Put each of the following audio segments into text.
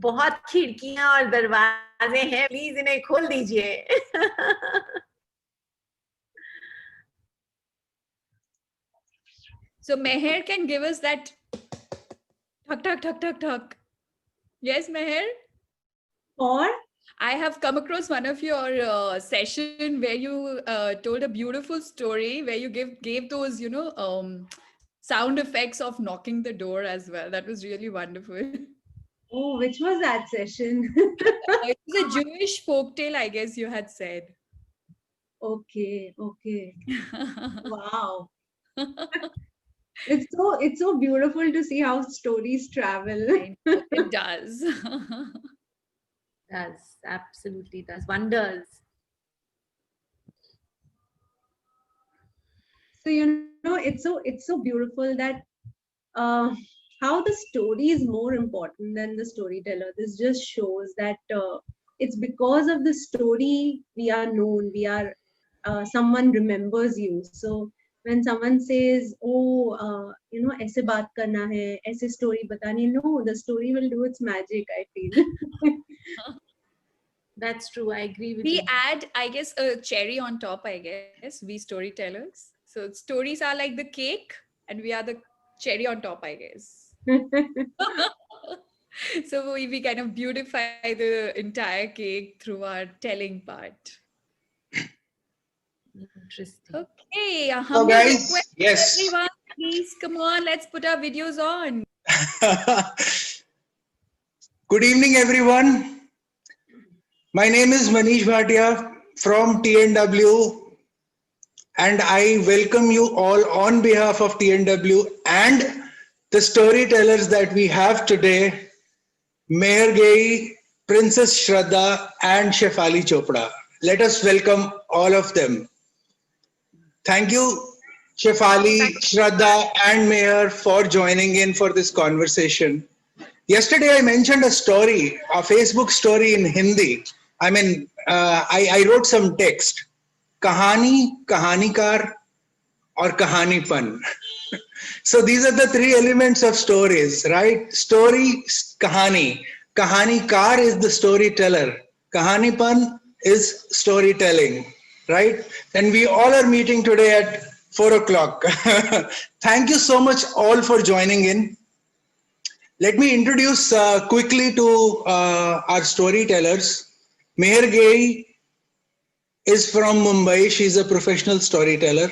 बहुत खिड़कियां और दरवाजे हैं, प्लीज इन्हें खोल दीजिए. So Meher can give us that tuck, tuck, tuck, tuck, tuck. Yes, Meher? Or I have come across one of your session where you told a beautiful story where you gave those, sound effects of knocking the door as well. That was really wonderful. oh, which was that session? It was a Jewish folktale, I guess you had said. Okay. Wow. It's so beautiful to see how stories travel. I know, it does. Does, absolutely does wonders. So it's so beautiful that how the story is more important than the storyteller. This just shows that it's because of the story we are known. We are someone remembers you. So when someone says, "Oh, ऐसे बात करना है, ऐसे story बतानी," no, the story will do its magic. I feel. That's true. I agree with We you. add, I guess, a cherry on top, I guess, we storytellers. So stories are like the cake and we are the cherry on top, I guess. So we kind of beautify the entire cake through our telling part. Interesting. Okay, a So humble guys, request, yes. everyone, please come on, let's put our videos on. Good evening, everyone. My name is Manish Bhatia from TNW, and I welcome you all on behalf of TNW and the storytellers that we have today, Meher Gai, Princess Shraddha, and Shefali Chopra. Let us welcome all of them. Thank you, Shefali, Shraddha, and Meher for joining in for this conversation. Yesterday, I mentioned a story, a Facebook story in Hindi. I mean, I wrote some text. Kahani, Kahanikar, or Kahanipan. So these are the three elements of stories, right? Story, Kahani. Kahanikar is the storyteller. Kahanipan is storytelling, right? And we all are meeting today at 4 o'clock. Thank you so much all for joining in. Let me introduce quickly to our storytellers. Meher Gai is from Mumbai. She's a professional storyteller.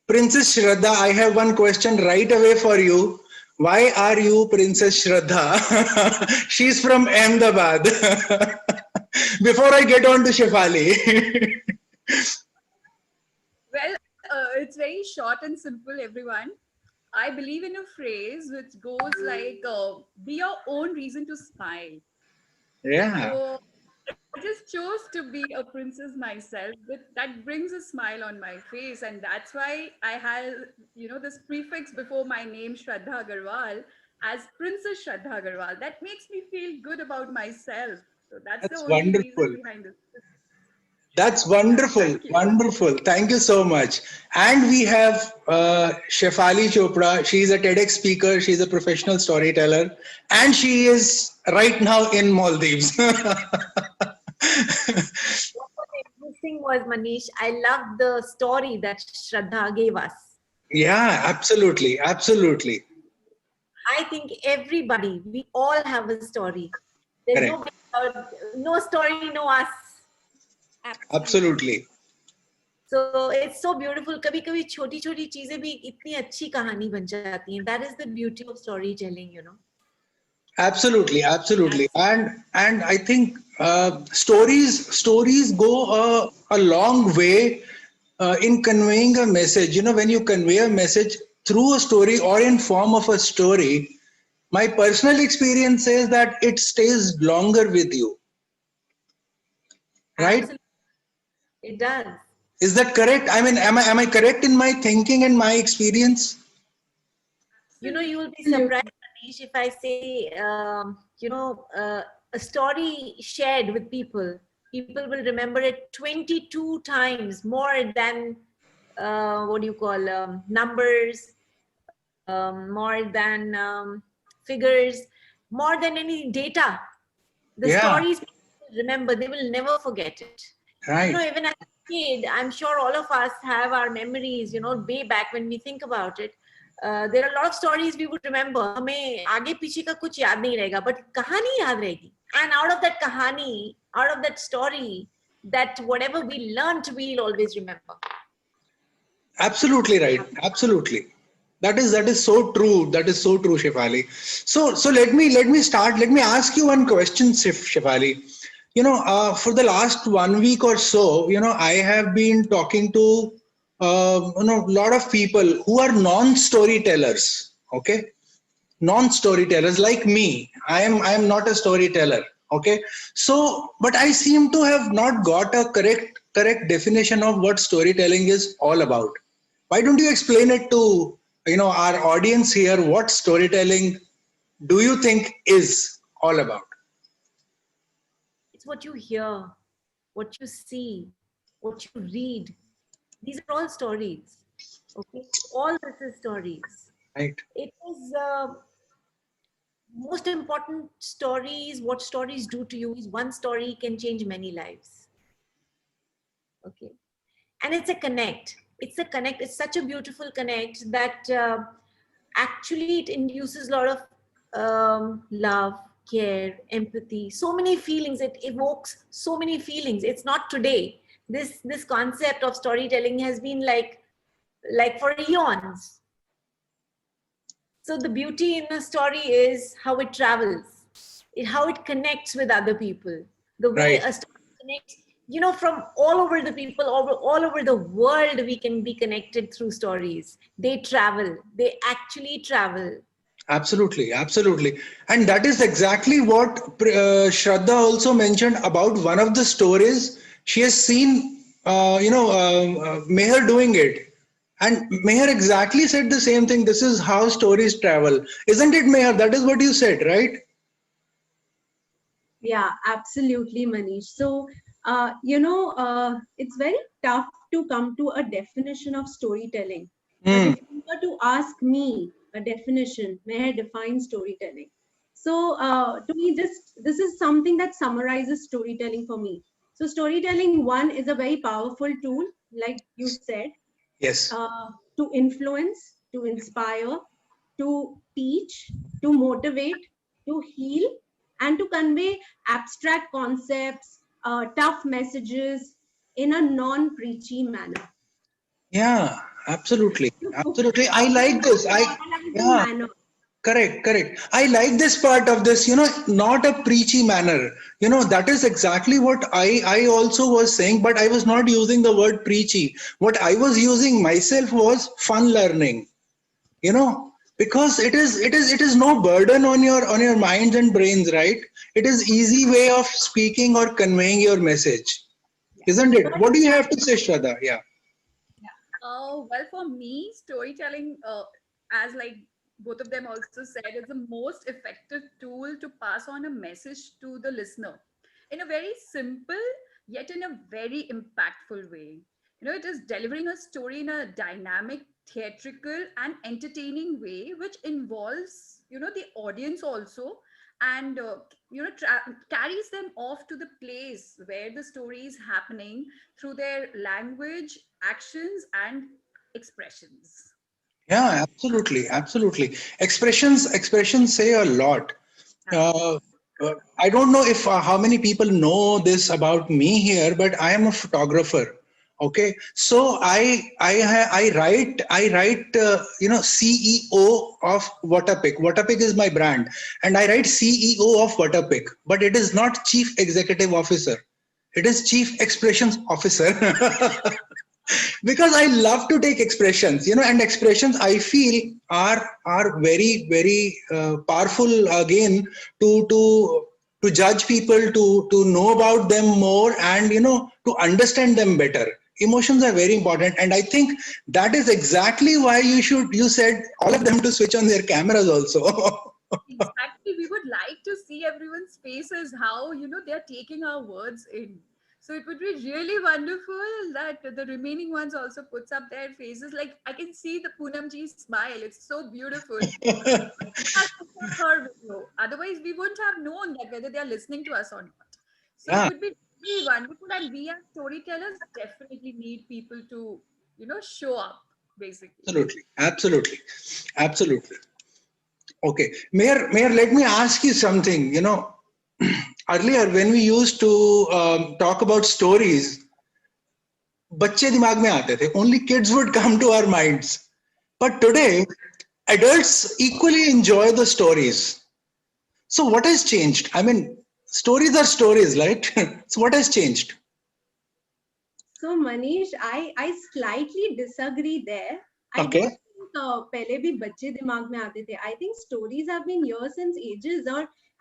Princess Shraddha, I have one question right away for you. Why are you Princess Shraddha? She's from Ahmedabad. Before I get on to Shefali. Well, it's very short and simple, everyone. I believe in a phrase which goes like, be your own reason to smile. Yeah. So I just chose to be a princess myself, but that brings a smile on my face. And that's why I had, this prefix before my name, Shraddha Agarwal, as Princess Shraddha Agarwal. That makes me feel good about myself. So that's the That's only reason wonderful. behind this. That's wonderful. Thank you. Wonderful. Thank you so much. And we have Shefali Chopra. She's a TEDx speaker. She's a professional storyteller. And she is right now in Maldives. What was interesting was, Manish, I loved the story that Shraddha gave us. Yeah, absolutely. Absolutely. I think everybody, we all have a story. There's Correct. no story, no us. Absolutely. So it's so beautiful. कभी-कभी छोटी-छोटी चीजें भी इतनी अच्छी कहानी बन जाती हैं. That is the beauty of storytelling, Absolutely, absolutely. And I think stories go a long way in conveying a message. When you convey a message through a story or in form of a story, my personal experience says that it stays longer with you. Right? Absolutely. It does. Is that correct? I mean, am I correct in my thinking and my experience? You will be surprised, Manish, if I say, a story shared with people. People will remember it 22 times more than, numbers, more than figures. more than any data. The Yeah. stories people remember, they will never forget it. Right. You know, even as a kid, I'm sure all of us have our memories, you know, way back when we think about it. There are a lot of stories we would remember. हमें आगे पीछे का कुछ याद नहीं रहेगा, but कहानी याद रहेगी. And out of that kahani, out of that story, that whatever we learnt, we'll always remember. Absolutely right. Absolutely. That is so true. That is so true, Shefali. So let me start. Let me ask you one question, Shefali. You know, for the last 1 week or so, you know, I have been talking to a lot of people who are non-storytellers. Okay, non-storytellers like me. I am not a storyteller. Okay, so but I seem to have not got a correct definition of what storytelling is all about. Why don't you explain it to our audience here? What storytelling do you think is all about? It's what you hear, what you see, what you read. These are all stories. Okay, all this is stories. Right. It is most important stories. What stories do to you is one story can change many lives. Okay, and it's a connect. It's a connect. It's such a beautiful connect that actually it induces a lot of love, care, empathy, so many feelings. It evokes so many feelings. It's not today. This concept of storytelling has been like for eons. So the beauty in a story is how it travels, how it connects with other people. The way Right. a story connects, you know, from all over the people, all over the world, we can be connected through stories. They travel. They actually travel. Absolutely, absolutely. And that is exactly what Shraddha also mentioned about one of the stories. She has seen, Meher doing it. And Meher exactly said the same thing. This is how stories travel. Isn't it, Meher? That is what you said, right? Yeah, absolutely, Manish. So, it's very tough to come to a definition of storytelling. But Hmm. if you were to ask me a definition, may I define storytelling? So, to me, this is something that summarizes storytelling for me. So, storytelling, one, is a very powerful tool, like you said, Yes. to influence, to inspire, to teach, to motivate, to heal, and to convey abstract concepts, tough messages in a non preachy manner. Yeah, absolutely. Absolutely. I In a like this. non-moralizing Yeah. manner. Correct, correct. I like this part of this, not a preachy manner. That is exactly what I also was saying, but I was not using the word preachy. What I was using myself was fun learning, because it is no burden on your minds and brains, right? It is easy way of speaking or conveying your message, Yeah. isn't it? But What do you have to say, Shraddha? Yeah. Well, for me, storytelling, as like both of them also said, is the most effective tool to pass on a message to the listener in a very simple yet in a very impactful way. It is delivering a story in a dynamic, theatrical, and entertaining way, which involves, the audience also, and carries them off to the place where the story is happening through their language, actions, and expressions. Yeah, absolutely, absolutely. Expressions say a lot. Uh, I don't know if how many people know this about me here, but I am a photographer. Okay, so I write CEO of Watapic. Watapic is my brand, and I write CEO of Watapic, but it is not Chief Executive Officer. It is Chief Expressions Officer. Because I love to take expressions, and expressions I feel are very very powerful again to judge people, to know about them more, and to understand them better. Emotions are very important, and I think that is exactly why you said all of them to switch on their cameras also. Exactly. We would like to see everyone's faces, how, they're taking our words in. So it would be really wonderful that the remaining ones also puts up their faces. Like I can see the Poonamji's smile. It's so beautiful. Has to check her video. Otherwise, we wouldn't have known that whether they are listening to us or not. So it Yeah, would be really wonderful, and we as storytellers definitely need people to, show up basically. absolutely, absolutely, absolutely. Okay, Mayor, let me ask you something. Earlier when we used to talk about stories, बच्चे दिमाग में आते थे. Only kids would come to our minds. But today, adults equally enjoy the stories. So what has changed? I mean, stories are stories, right? So what has changed? So Manish, I slightly disagree there. I Okay. don't think पहले भी बच्चे दिमाग में आते थे. I think stories have been here since ages,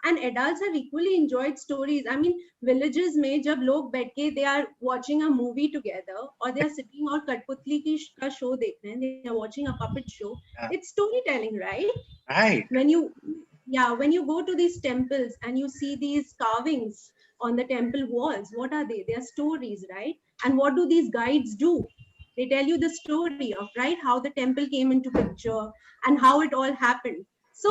and adults have equally enjoyed stories. I mean, villages में जब लोग बैठ के they are watching a movie together, or they are sitting और कठपुतली की का show देख रहे हैं, they are watching a puppet show. Yeah. It's storytelling, right? Right. When you go to these temples and you see these carvings on the temple walls, what are they? They are stories, right? And what do these guides do? They tell you the story of, right, how the temple came into picture and how it all happened. So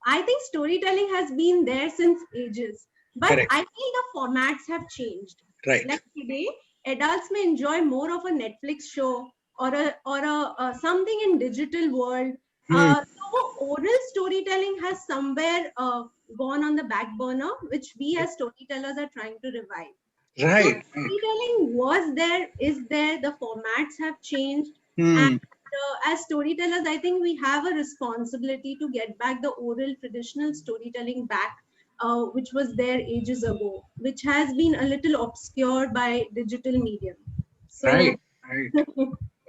I think storytelling has been there since ages, but Correct. I feel the formats have changed. Right. Like today, adults may enjoy more of a Netflix show or a something in digital world. Hmm. So oral storytelling has somewhere gone on the back burner, which we as storytellers are trying to revive. So Right. Right. storytelling was there, is there, the formats have changed. And Hmm. as storytellers, I think we have a responsibility to get back the oral traditional storytelling back, which was there ages ago, which has been a little obscured by digital medium. So Right. Right.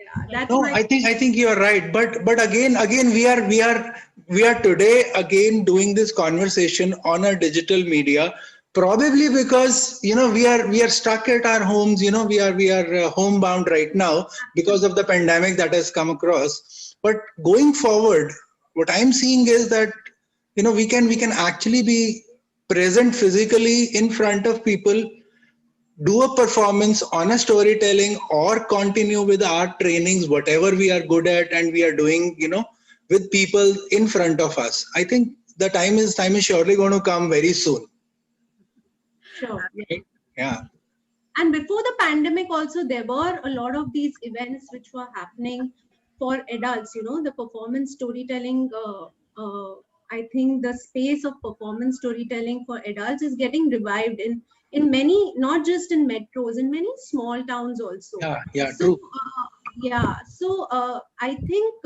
yeah, that's No, my I think you are right. But again we are today again doing this conversation on a digital media, probably because we are stuck at our homes. We are homebound right now because of the pandemic that has come across. But going forward, what I'm seeing is that we can actually be present physically in front of people, do a performance on a storytelling, or continue with our trainings, whatever we are good at and we are doing, with people in front of us. I think the time is surely going to come very soon. sure. Right? Yeah. And before the pandemic also, there were a lot of these events which were happening for adults, the performance storytelling. I think the space of performance storytelling for adults is getting revived in many, not just in metros, in many small towns also. Yeah. Yeah. So True. yeah, so I think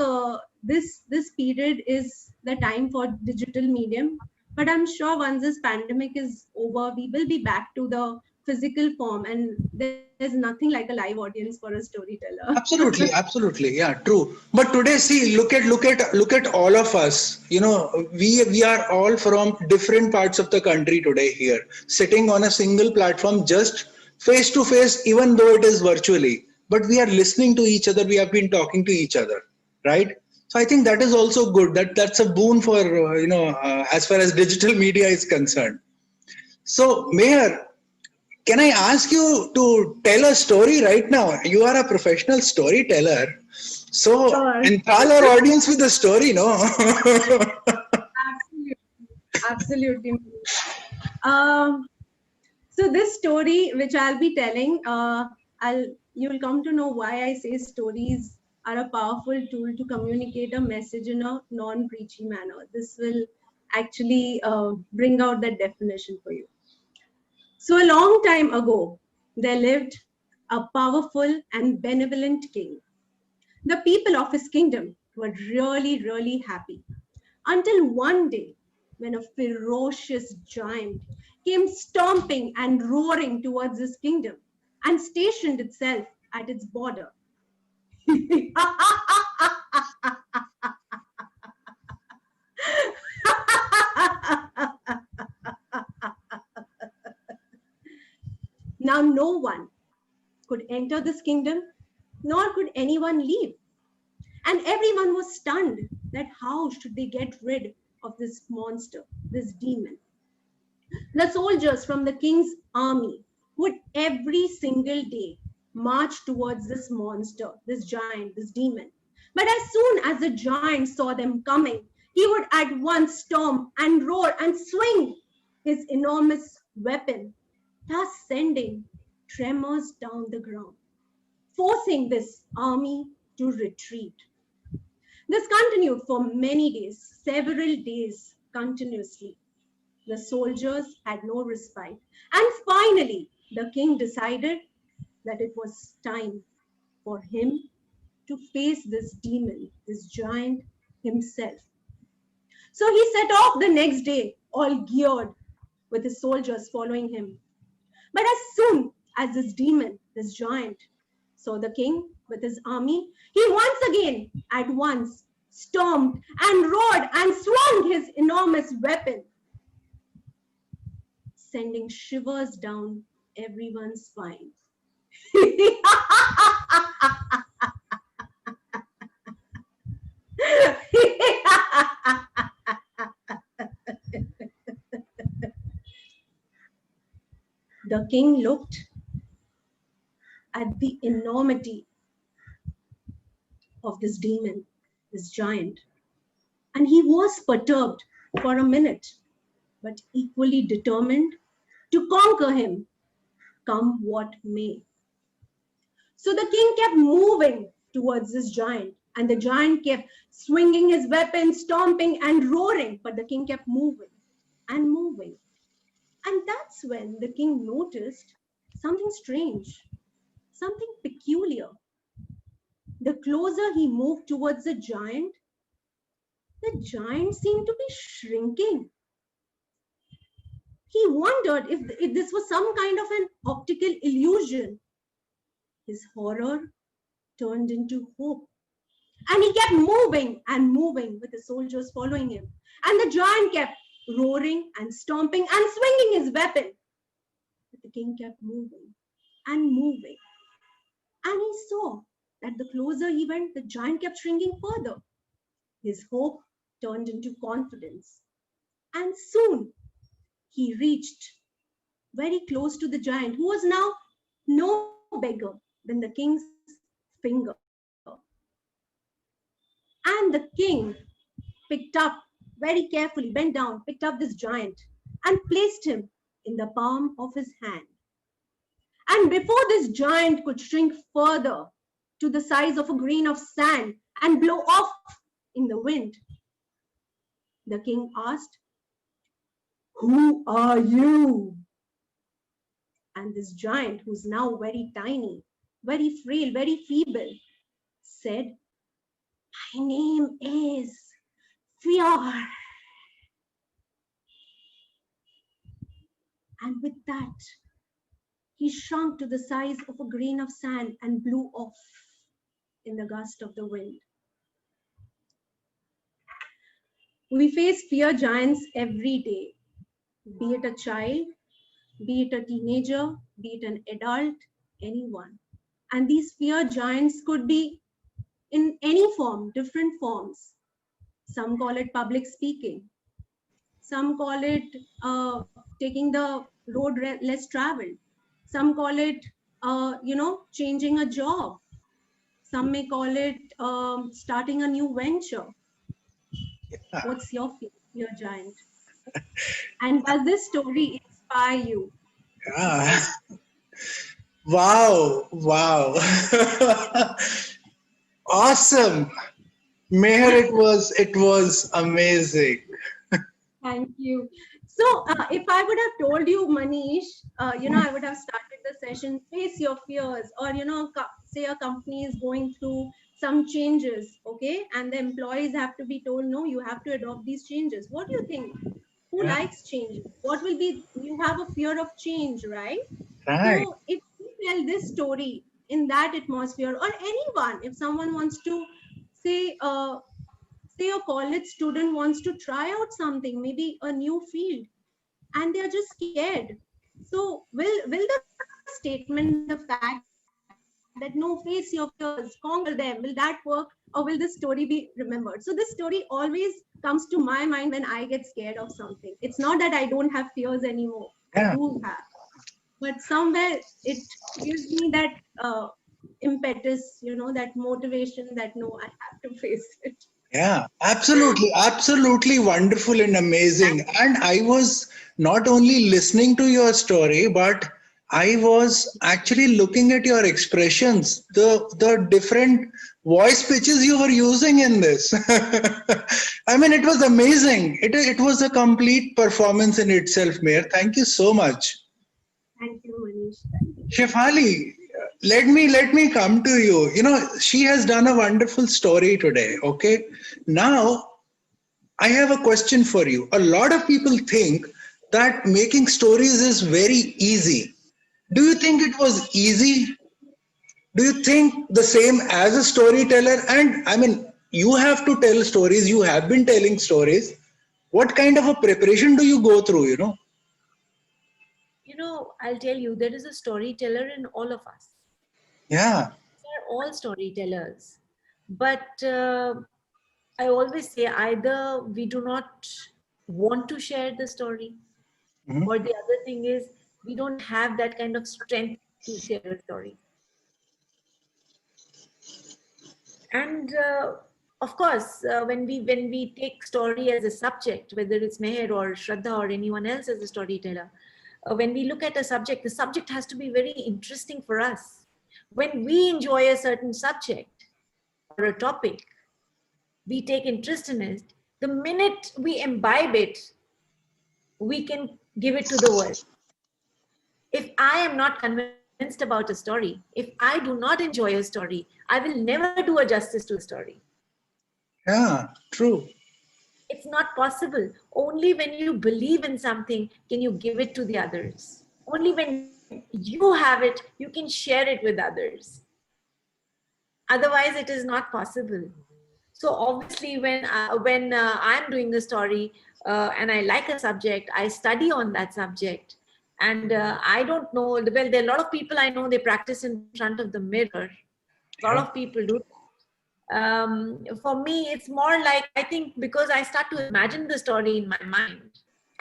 this period is the time for digital medium, but I'm sure once this pandemic is over, we will be back to the physical form, and there's nothing like a live audience for a storyteller. Absolutely, absolutely, yeah, true. But today, see, look at all of us. We are all from different parts of the country today here, sitting on a single platform, just face to face, even though it is virtually. But we are listening to each other. We have been talking to each other, right? So I think that is also good. That's a boon for as far as digital media is concerned. So, Mayor, can I ask you to tell a story right now? You are a professional storyteller. So Sure. enthrall our audience with a story, no? Absolutely, absolutely. Um, so this story, which I'll be telling, you'll come to know why I say stories are a powerful tool to communicate a message in a non-preachy manner. This will actually bring out that definition for you. So a long time ago, there lived a powerful and benevolent king. The people of his kingdom were really, really happy until one day when a ferocious giant came stomping and roaring towards his kingdom and stationed itself at its border. Now, no one could enter this kingdom, nor could anyone leave. And everyone was stunned that how should they get rid of this monster, this demon? The soldiers from the king's army would every single day march towards this monster, this giant, this demon. But as soon as the giant saw them coming, he would at once storm and roar and swing his enormous weapon, thus sending tremors down the ground, forcing this army to retreat. This continued for many days, several days continuously. The soldiers had no respite. And finally, the king decided that it was time for him to face this demon, this giant himself. So he set off the next day, all geared, with his soldiers following him. But as soon as this demon, this giant, saw the king with his army, he once again at once stormed and roared and swung his enormous weapon, sending shivers down everyone's spine. The king looked at the enormity of this demon, this giant, and he was perturbed for a minute, but equally determined to conquer him, come what may. So the king kept moving towards this giant, and the giant kept swinging his weapon, stomping and roaring, but the king kept moving and moving. And that's when the king noticed something strange, something peculiar. The closer he moved towards the giant seemed to be shrinking. He wondered if this was some kind of an optical illusion. His horror turned into hope. And he kept moving and moving with the soldiers following him. And the giant kept roaring and stomping and swinging his weapon. But the king kept moving and moving. And he saw that the closer he went, the giant kept shrinking further. His hope turned into confidence. And soon he reached very close to the giant, who was now no bigger than the king's finger. And the king picked up very carefully, bent down, picked up this giant and placed him in the palm of his hand. And before this giant could shrink further to the size of a grain of sand and blow off in the wind, the king asked, "Who are you?" And this giant, who's now very tiny, very frail, very feeble, said, "My name is Fear." And with that, he shrunk to the size of a grain of sand and blew off in the gust of the wind. We face fear giants every day, be it a child, be it a teenager, be it an adult, anyone. And these fear giants could be in any form, different forms. Some call it public speaking. Some call it taking the road less traveled. Some call it, changing a job. Some may call it starting a new venture. What's your fear giant? And does this story inspire you? Yeah. Wow. Wow. Awesome. Meher, it was amazing. Thank you. So if I would have told you, Manish, I would have started the session, face your fears, or, say a company is going through some changes, okay? And the employees have to be told, no, you have to adopt these changes. What do you think? Who Yeah. likes change? What will be, you have a fear of change, right? Right. So if you tell this story in that atmosphere, or anyone, if someone wants to say, say a college student wants to try out something, maybe a new field, and they're just scared. So will the statement, the fact that no, face your fears, conquer them, will that work, or will this story be remembered? So this story always comes to my mind when I get scared of something. It's not that I don't have fears anymore. I Yeah. do have. but somewhere it gives me that impetus, that motivation that no, I have to face it. Yeah, absolutely, absolutely wonderful and amazing. And I was not only listening to your story, but I was actually looking at your expressions, the different voice pitches you were using in this. I mean, it was amazing. It was a complete performance in itself, Mayor. Thank you so much. Thank you, Manish. Thank you. Shefali, let me come to you. You know, she has done a wonderful story today. Okay, now I have a question for you. A lot of people think that making stories is very easy. Do you think it was easy? Do you think the same as a storyteller? And I mean, you have to tell stories. You have been telling stories. What kind of a preparation do you go through? I'll tell you, there is a storyteller in all of us. Yeah. We're all storytellers. But I always say either we do not want to share the story, Mhm. or the other thing is we don't have that kind of strength to share a story. And of course, when we take story as a subject, whether it's Meher or Shraddha or anyone else as a storyteller, when we look at a subject, the subject has to be very interesting for us. When we enjoy a certain subject or a topic, we take interest in it. The minute we imbibe it, we can give it to the world. If I am not convinced about a story, if I do not enjoy a story, I will never do a justice to the story. Yeah, true. It's not possible. Only when you believe in something can you give it to the others. Only when you have it, you can share it with others. Otherwise, it is not possible. So obviously, when I'm doing a story and I like a subject, I study on that subject. And I don't know. Well, there are a lot of people I know, they practice in front of the mirror. A lot of Yeah. people do. For me, it's more like, I think, because I start to imagine the story in my mind.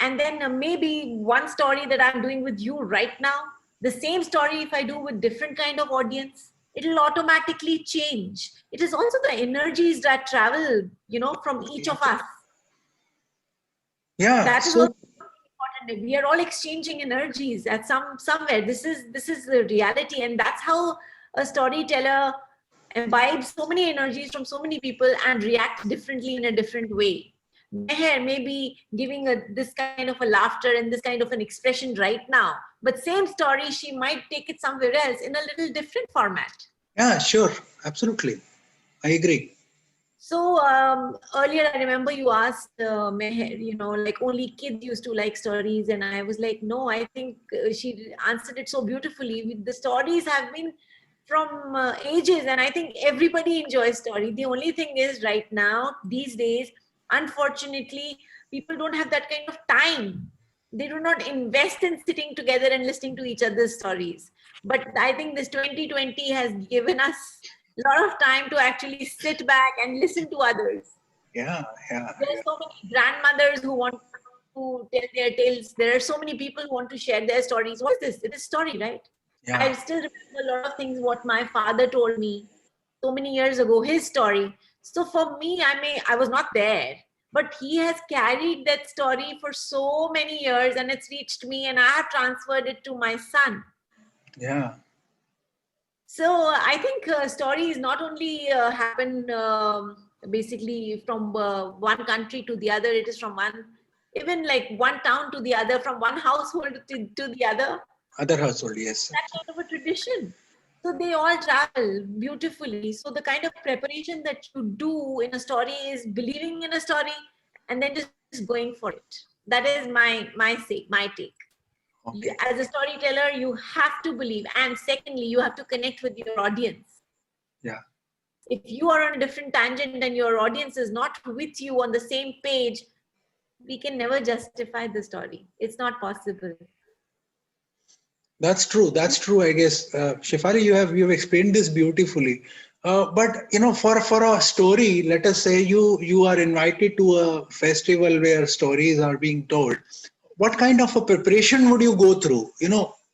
And then maybe one story that I'm doing with you right now, the same story, if I do with different kind of audience, it'll automatically change. It is also the energies that travel, from each of us. Yeah. That is also So important. We are all exchanging energies at somewhere. This is the reality, and that's how a storyteller imbibes so many energies from so many people and react differently in a different way. Meher may be giving this kind of a laughter and this kind of an expression right now, but same story, she might take it somewhere else in a little different format. yeah, sure. Absolutely. I agree. So earlier, I remember you asked Meher, like only kids used to like stories, and I was like, no, I think she answered it so beautifully. The stories have been from ages, and I think everybody enjoys story. The only thing is, right now, these days, unfortunately, people don't have that kind of time. They do not invest in sitting together and listening to each other's stories. But I think this 2020 has given us a lot of time to actually sit back and listen to others. Yeah, yeah, There yeah. are so many grandmothers who want to tell their tales. There are so many people who want to share their stories. What is this? It is story, right? Yeah. I still remember a lot of things what my father told me so many years ago, his story. So for me, I was not there, but he has carried that story for so many years and it's reached me and I have transferred it to my son. Yeah. So I think stories not only happen basically from one country to the other, it is from even like one town to the other, from one household to the other. Other household, yes. That kind of a tradition. So they all travel beautifully. So the kind of preparation that you do in a story is believing in a story and then just going for it. That is my take. Okay. As a storyteller, you have to believe, and secondly, you have to connect with your audience. Yeah. If you are on a different tangent and your audience is not with you on the same page, we can never justify the story. It's not possible. That's true. That's true. I guess, Shefali, you've explained this beautifully. But for a story, let us say you are invited to a festival where stories are being told. What kind of a preparation would you go through?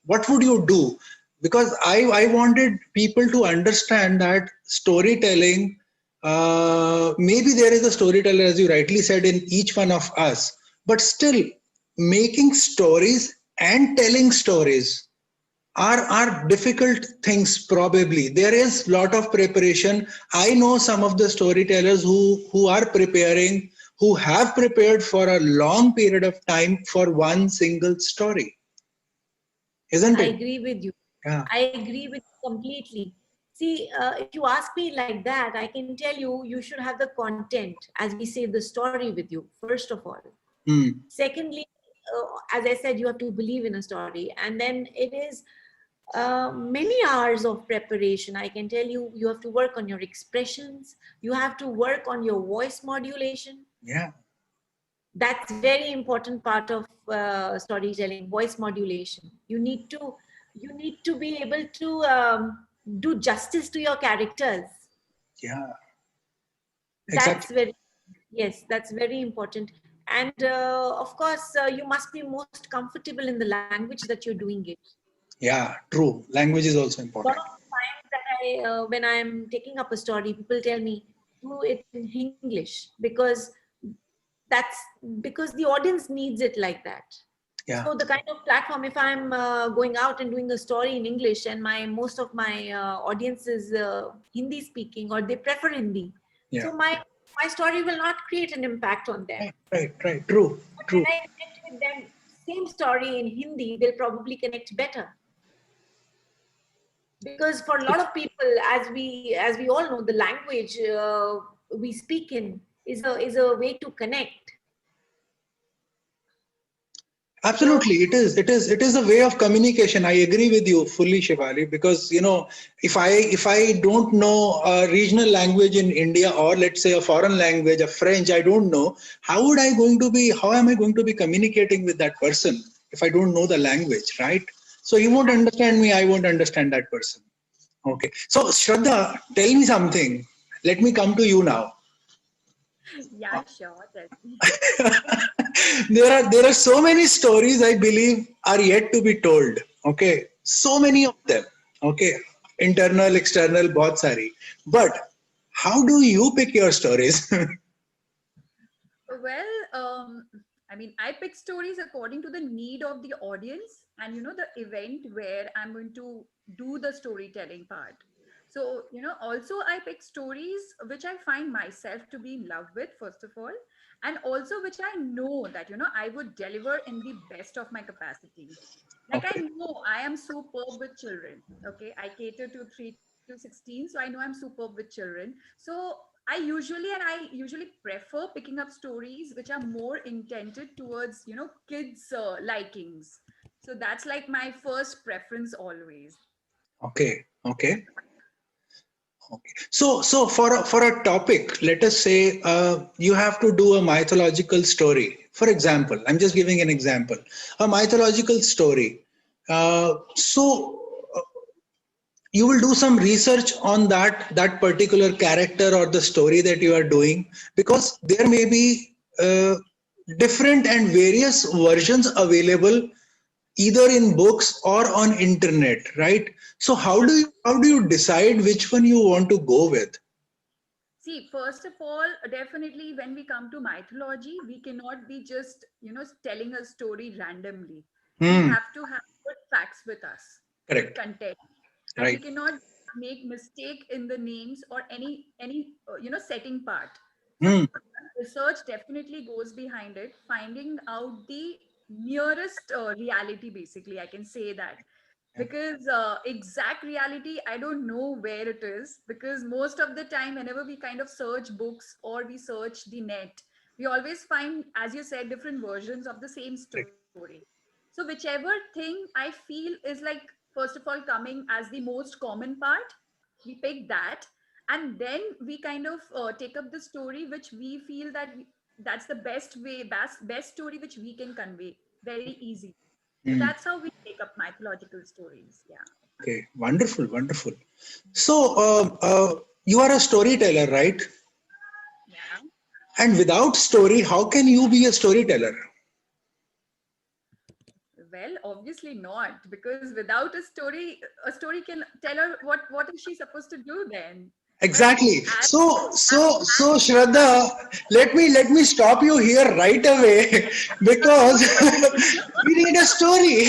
what would you do? Because I wanted people to understand that storytelling, maybe there is a storyteller, as you rightly said, in each one of us, but still making stories and telling stories are difficult things. Probably there is lot of preparation. I know some of the storytellers who are preparing, who have prepared for a long period of time for one single story, isn't I it? agree with you. Yeah. I agree with you completely. See, if you ask me like that, I can tell you, you should have the content, as we say, the story with you, first of all. Hmm. Secondly, as I said, you have to believe in a story. And then it is many hours of preparation. I can tell you, you have to work on your expressions. You have to work on your voice modulation. Yeah. That's very important part of storytelling, voice modulation. You need to be able to do justice to your characters. Yeah. That's Exactly. very, yes, that's very important. And of course, you must be most comfortable in the language that you're doing it. Yeah. True. Language is also A lot important. of times that when I'm taking up a story, people tell me, do it in English, that's because the audience needs it like that. Yeah. So the kind of platform, if I'm going out and doing a story in English and my most of my audience is Hindi speaking or they prefer Hindi, Yeah. so my story will not create an impact on them. Right. Right. Right. True. But when True. I connect with them, same story in Hindi, they'll probably connect better. Because for a lot of people, as we all know, the language we speak in is a way to connect. So Absolutely, it is. It is. It is a way of communication. I agree with you fully, Shivali. Because if I don't know a regional language in India, or let's say a foreign language, a French, I don't know, how would I going to be? How am I going to be communicating with that person if I don't know the language, right? So he won't understand me. I won't understand that person. Okay. So Shraddha, tell me something. Let me come to you now. Yeah, sure. Tell me. There are so many stories I believe are yet to be told. Okay, so many of them. Okay, internal, external, bahut sari. But how do you pick your stories? Well, I mean, I pick stories according to the need of the audience and the event where I'm going to do the storytelling part. So, also I pick stories which I find myself to be in love with, first of all, and also which I know that, I would deliver in the best of my capacity. Like I Okay, know I am superb with children. Okay. I cater to 3 to 16. So I know I'm superb with children. So I usually prefer picking up stories which are more intended towards kids likings. So that's like my first preference always. okay, okay, okay. So for a topic, let us say you have to do a mythological story. For example, I'm just giving an example. A mythological story. So you will do some research on that particular character or the story that you are doing, because there may be different and various versions available either in books or on internet, right? So how do you decide which one you want to go with? See, first of all, definitely when we come to mythology, we cannot be just, telling a story randomly. We Hmm. have to have good facts with us, good Correct. content, and we Right. cannot make mistake in the names or any setting part. So Hmm. research definitely goes behind it, finding out the nearest reality, basically, I can say that. Yeah. Because exact reality, I don't know where it is, because most of the time whenever we kind of search books or we search the net, we always find, as you said, different versions of the same Correct. story. So whichever thing I feel is like, first of all, coming as the most common part, we pick that, and then we kind of take up the story which we feel that that's the best way, best story which we can convey very easy. So Hmm. that's how we take up mythological stories. Yeah. Okay. Wonderful. Wonderful. So you are a storyteller, right? Yeah. And without story, how can you be a storyteller? Well, obviously not, because without a story can tell her what is she supposed to do then. But Exactly. as So Shraddha, let me stop you here right away because we need a story.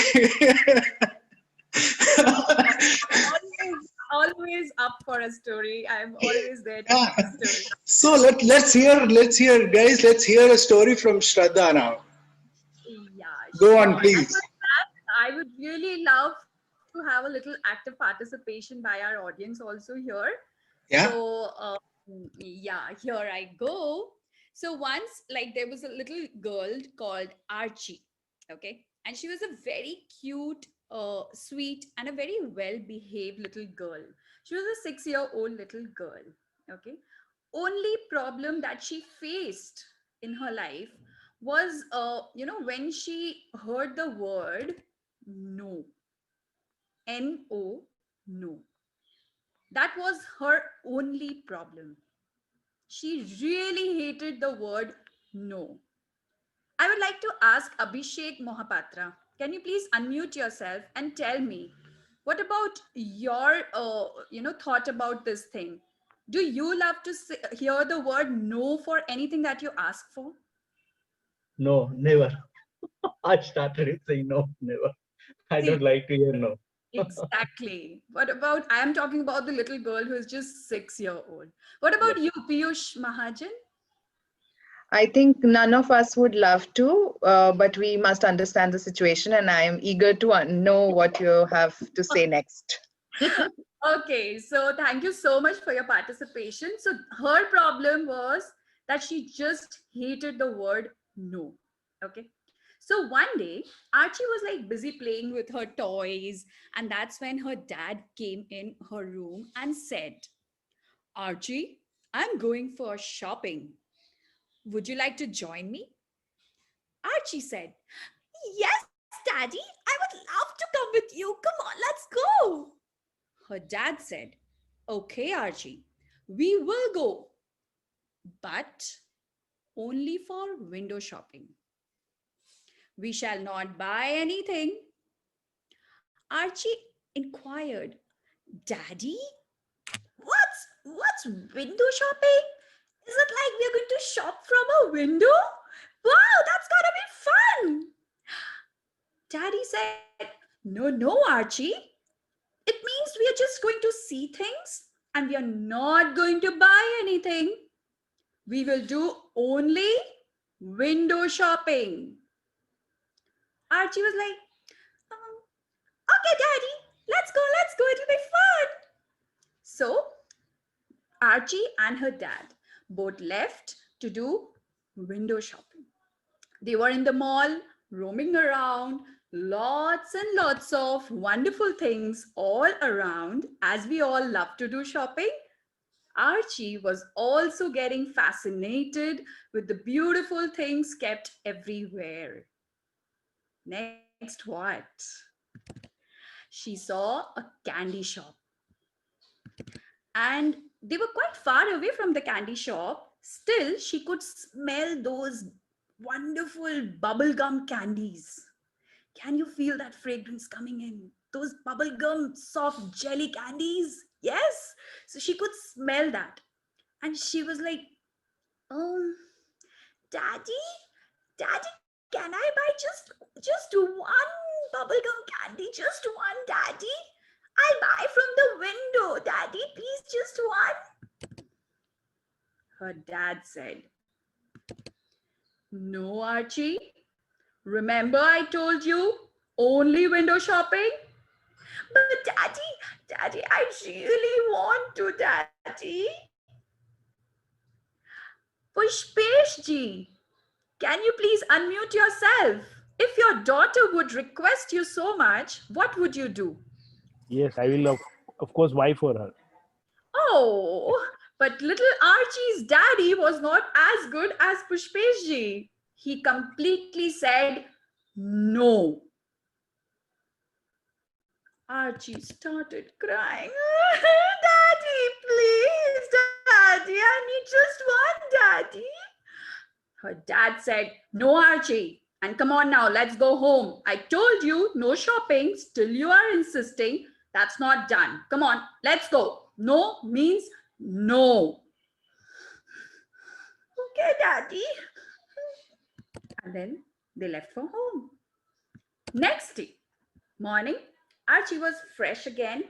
always up for a story. I'm always there to Yeah. hear a story. So let's hear guys, let's hear a story from Shraddha now. Yeah, Go on, sure. And for please. that, I would really love to have a little active participation by our audience also here. Yeah. So, yeah, here I go. So once, like, there was a little girl called Archie, okay, and she was a very cute, sweet, and a very well-behaved little girl. She was a 6-year-old little girl, okay. Only problem that she faced in her life was, when she heard the word no, no. That was her only problem. She really hated the word no. I would like to ask Abhishek Mohapatra. Can you please unmute yourself and tell me what about your thought about this thing? Do you love to hear the word no for anything that you ask for? No, never. I started it saying no, never. I See, don't like to hear no. exactly. What about, I am talking about the little girl who is just 6 year old. What about Yes. you, Piyush Mahajan? I think none of us would love to, but we must understand the situation, and I am eager to know what you have to say next. Okay, so thank you so much for your participation. So her problem was that she just hated the word no. Okay. So one day, Archie was like busy playing with her toys, and that's when her dad came in her room and said, Archie, I'm going for shopping. Would you like to join me? Archie said, Yes, Daddy, I would love to come with you. Come on, let's go. Her dad said, Okay, Archie, we will go, but only for window shopping. We shall not buy anything. Archie inquired, Daddy, what's window shopping? Is it like we're going to shop from a window? Wow, that's gonna be fun. Daddy said, No, Archie. It means we are just going to see things and we are not going to buy anything. We will do only window shopping. Archie was like, Okay, Daddy, let's go, it'll be fun. So, Archie and her dad both left to do window shopping. They were in the mall, roaming around, lots and lots of wonderful things all around, as we all love to do shopping. Archie was also getting fascinated with the beautiful things kept everywhere. Next, what? She saw a candy shop, and they were quite far away from the candy shop. Still, she could smell those wonderful bubblegum candies. Can you feel that fragrance coming in? Those bubblegum soft jelly candies? Yes. So she could smell that. And she was like, um, Daddy, Daddy, can I buy just one bubblegum candy? Just one, Daddy? I'll buy from the window, Daddy. Please, just one. Her dad said, No, Archie. Remember I told you only window shopping? But Daddy, I really want to, Daddy. Pushpesh ji, can you please unmute yourself? If your daughter would request you so much, what would you do? Yes, I will, of course, buy for her. Oh, but little Archie's daddy was not as good as Pushpesh ji. He completely said no. Archie started crying. Daddy, please, Daddy, I need just one, Daddy. Her dad said, No, Archie, And come on now, let's go home. I told you no shopping, still you are insisting. That's not done. Come on, let's go. No means no. Okay, Daddy. And then they left for home. Next day, morning, Archie was fresh again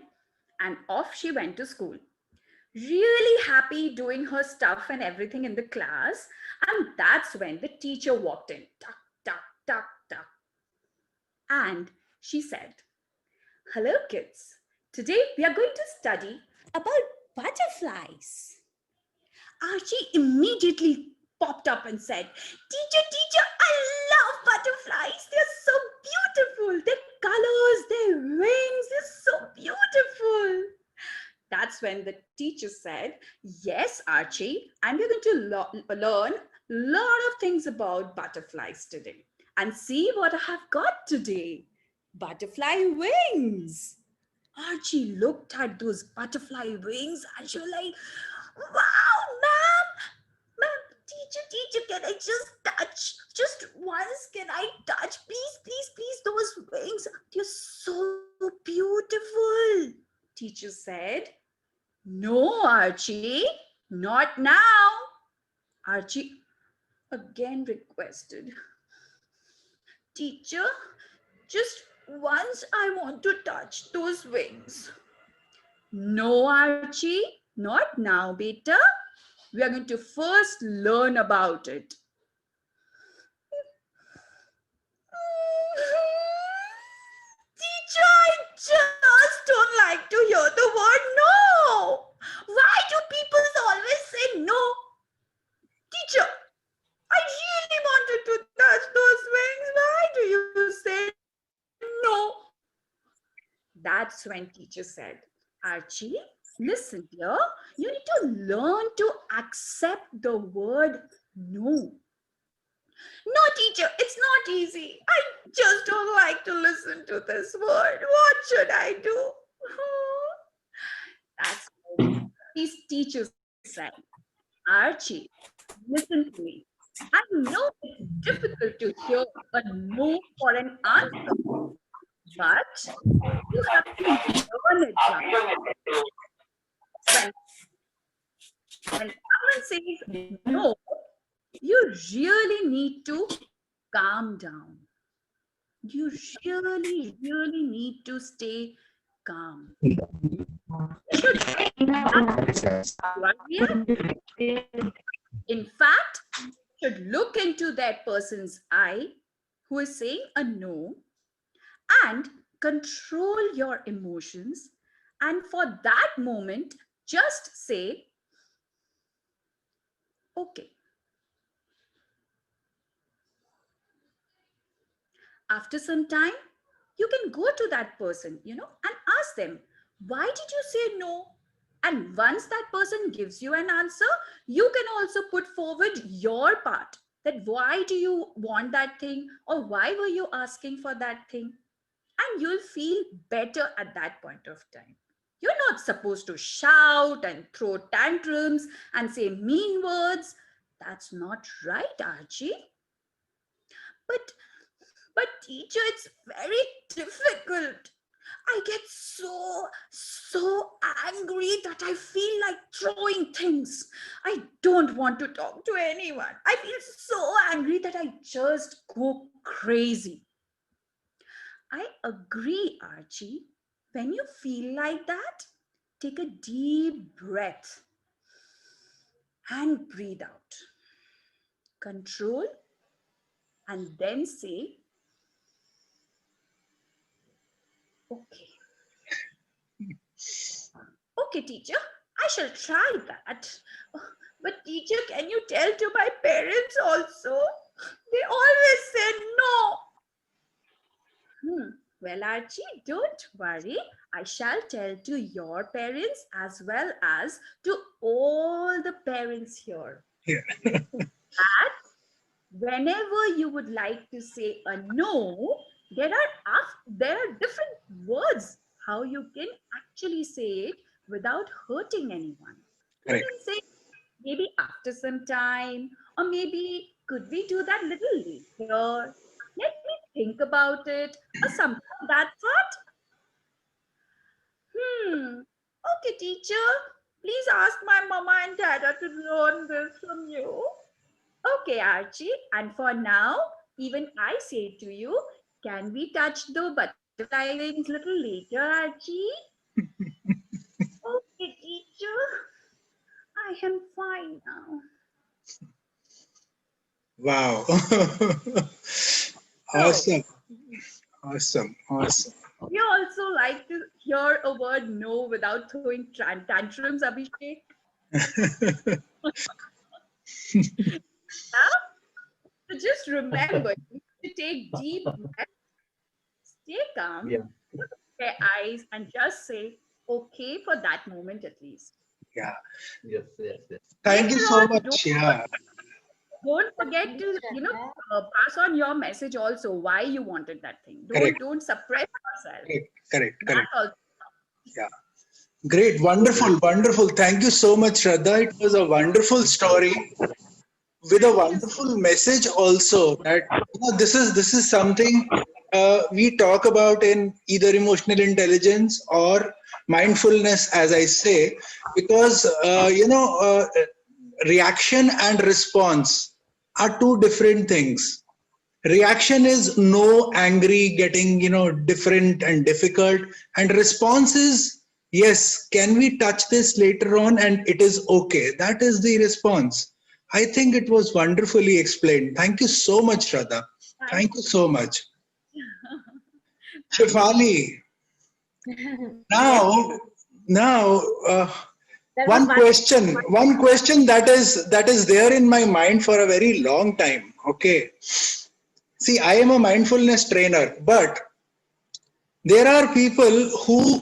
and off she went to school. Really happy doing her stuff and everything in the class. And that's when the teacher walked in. Tuck, tuck, tuck, tuck. And she said, "Hello, kids. Today we are going to study about butterflies." Archie immediately popped up and said, Teacher, I love butterflies. They're so beautiful. Their colors, their wings, they're so beautiful." That's when the teacher said, "Yes, Archie, and we're going to learn a lot of things about butterflies today. And see what I have got today. Butterfly wings." Archie looked at those butterfly wings and she was like, "Wow, ma'am, teacher, can I just touch? Just once, can I touch? Please, those wings, they're so beautiful." Teacher said, "No, Archie, not now." Archie again requested, "Teacher, just once I want to touch those wings." "No, Archie, not now, beta. We are going to first learn about it." "Teacher, I just don't like to hear the word no. Why do people always say no? Teacher, I really wanted to touch those wings. Why do you say no?" That's when teacher said, "Archie, listen dear, you need to learn to accept the word no." "No, teacher, it's not easy. I just don't like to listen to this word. What should I do?" That's what these teachers said, "Archie, listen to me. I know it's difficult to hear a no for an answer, but you have to learn it right. When someone says no, you really need to calm down. You really need to stay calm. You should in fact, you should look into that person's eye who is saying a no and control your emotions. And for that moment, just say, okay. After some time, you can go to that person, and ask them, "Why did you say no?" And once that person gives you an answer, you can also put forward your part, that why do you want that thing, or why were you asking for that thing? And you'll feel better at that point of time. You're not supposed to shout and throw tantrums and say mean words. That's not right, Archie. But teacher, it's very difficult. I get so angry that I feel like throwing things. I don't want to talk to anyone. I feel so angry that I just go crazy. I agree, Archie. When you feel like that, take a deep breath and breathe out. Control and then say, okay. Okay, teacher, I shall try that. But teacher, can you tell to my parents also? They always say no. Well, Archie, don't worry. I shall tell to your parents as well as to all the parents here. Yeah. That whenever you would like to say a no, there are different words how you can actually say it without hurting anyone. You Correct. can say maybe after some time, or maybe could we do that little later? think about it, or something of that sort? Okay, teacher, please ask my mama and dada to learn this from you. Okay, Archie, and for now, even I say to you, can we touch the butterfly wings little later, Archie? Okay, teacher, I am fine now. Wow. So, Awesome. Awesome. Awesome. you also like to hear a word no without throwing tantrums, Abhishek? Yeah? So just remember to take deep breaths, stay calm, Yeah. look at their eyes, and just say, okay, for that moment at least. Yeah. Yes, yes, yes. Thank you Later so on, much. Yeah. don't forget Yes, to, Shraddha. pass on your message also, why you wanted that thing. Correct. Don't suppress yourself. Correct. Correct. That Correct. also. Yeah. Great. Wonderful. Wonderful. Thank you so much, Shraddha. It was a wonderful story with a Thank you so wonderful message also, that this is something we talk about in either emotional intelligence or mindfulness, as I say, because reaction and response are two different things. Reaction is no, angry, getting different and difficult, and response is yes, can we touch this later on, and it is okay. That is the response. I think it was wonderfully explained. Thank you so much, Shraddha. Thank Thank you so much. thank you. Shefali, Yes, now now there was one one. question that is there in my mind for a very long time. Okay, see, I am a mindfulness trainer, but there are people who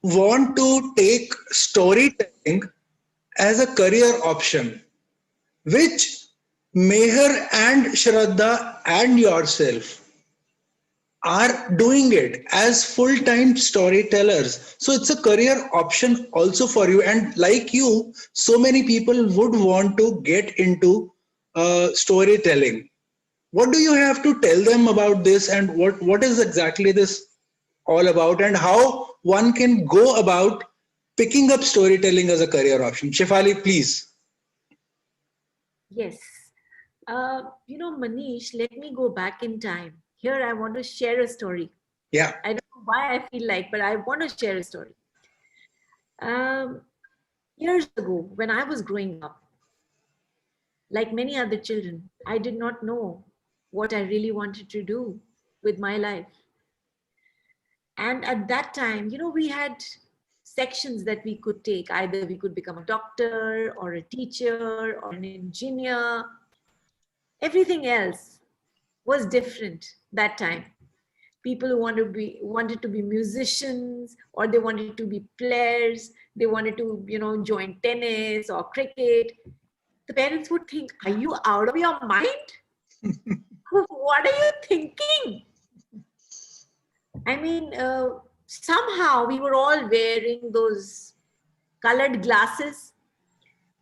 want to take storytelling as a career option, which Meher and Shraddha and yourself are doing it as full-time storytellers. So it's a career option also for you. And like you, so many people would want to get into storytelling. What do you have to tell them about this, and what is exactly this all about, and how one can go about picking up storytelling as a career option? Shefali, please. Yes. Manish, let me go back in time. Here, I want to share a story. Yeah. I don't know why I feel like, but I want to share a story. Um, Years ago, when I was growing up, like many other children, I did not know what I really wanted to do with my life. And at that time, we had sections that we could take. Either we could become a doctor or a teacher or an engineer. Everything else was different that time. People who wanted to be musicians, or they wanted to be players. They wanted to, join tennis or cricket. The parents would think, "Are you out of your mind? What are you thinking?" I mean, somehow we were all wearing those colored glasses,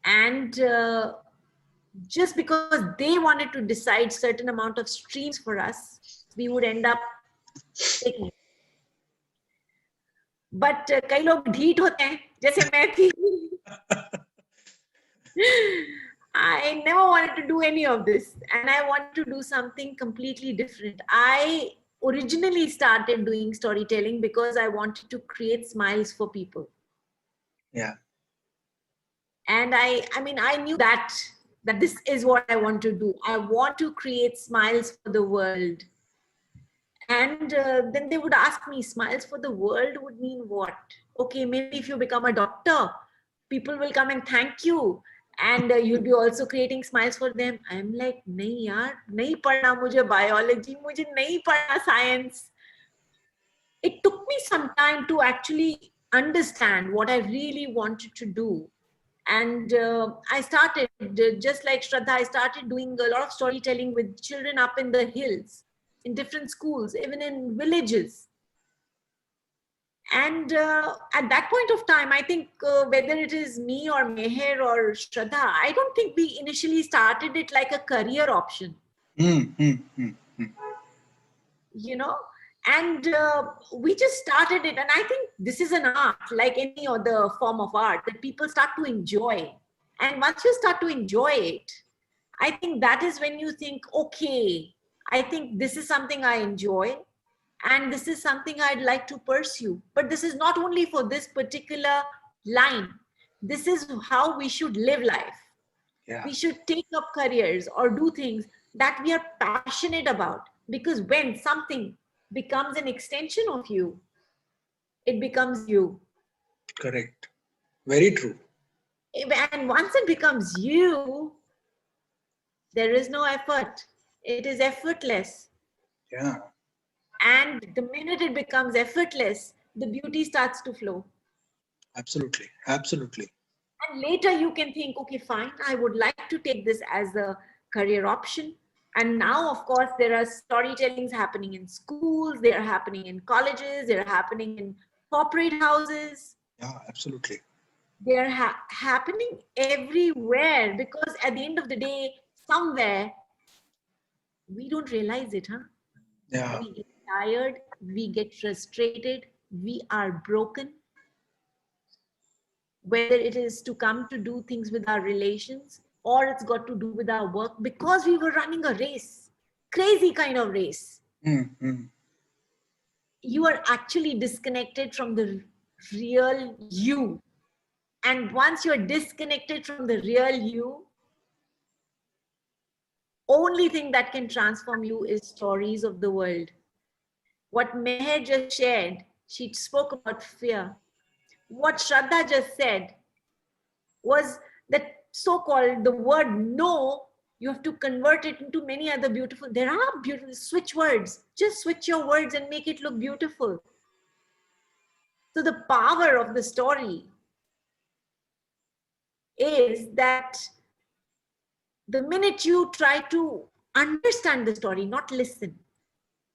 and just because they wanted to decide certain amount of streams for us, we would end up taking. But कई लोग ढीठ होते हैं, जैसे मैं थी. I never wanted to do any of this, and I wanted to do something completely different. I originally started doing storytelling because I wanted to create smiles for people. Yeah. And I knew that this is what I want to do. I want to create smiles for the world. And then they would ask me, smiles for the world would mean what? Okay, maybe if you become a doctor, people will come and thank you, and you'll be also creating smiles for them. I'm like, nahi yaar, nahi padna mujhe biology, mujhe nahi padna science. It took me some time to actually understand what I really wanted to do. And I started, just like Shraddha, I started doing a lot of storytelling with children up in the hills, in different schools, even in villages. And at that point of time, I think whether it is me or Meher or Shraddha, I don't think we initially started it like a career option. Hmm, hmm, hmm, hmm. you know, and we just started it. And I think this is an art, like any other form of art, that people start to enjoy. And once you start to enjoy it, I think that is when you think, okay, I think this is something I enjoy, and this is something I'd like to pursue. But this is not only for this particular line. This is how we should live life. Yeah. We should take up careers or do things that we are passionate about. Because when something becomes an extension of you, it becomes you. Correct. Very true. And once it becomes you, there is no effort. It is effortless. Yeah. And the minute it becomes effortless, the beauty starts to flow. Absolutely. Absolutely. And later you can think, okay, fine, I would like to take this as a career option. And now, of course, there are storytellings happening in schools, they are happening in colleges, they're happening in corporate houses, Yeah, absolutely. they're happening everywhere, because at the end of the day, somewhere, we don't realize it, huh? Yeah. We get tired, we get frustrated, we are broken, whether it is to come to do things with our relations or it's got to do with our work, because we were running a race, crazy kind of race. Mm-hmm. You are actually disconnected from the real you. And once you're disconnected from the real you, only thing that can transform you is stories of the world. What Meher just shared, she spoke about fear. What Shraddha just said was that so-called the word no, you have to convert it into many other beautiful, there are beautiful, switch words, just switch your words and make it look beautiful. So the power of the story is that the minute you try to understand the story, not listen,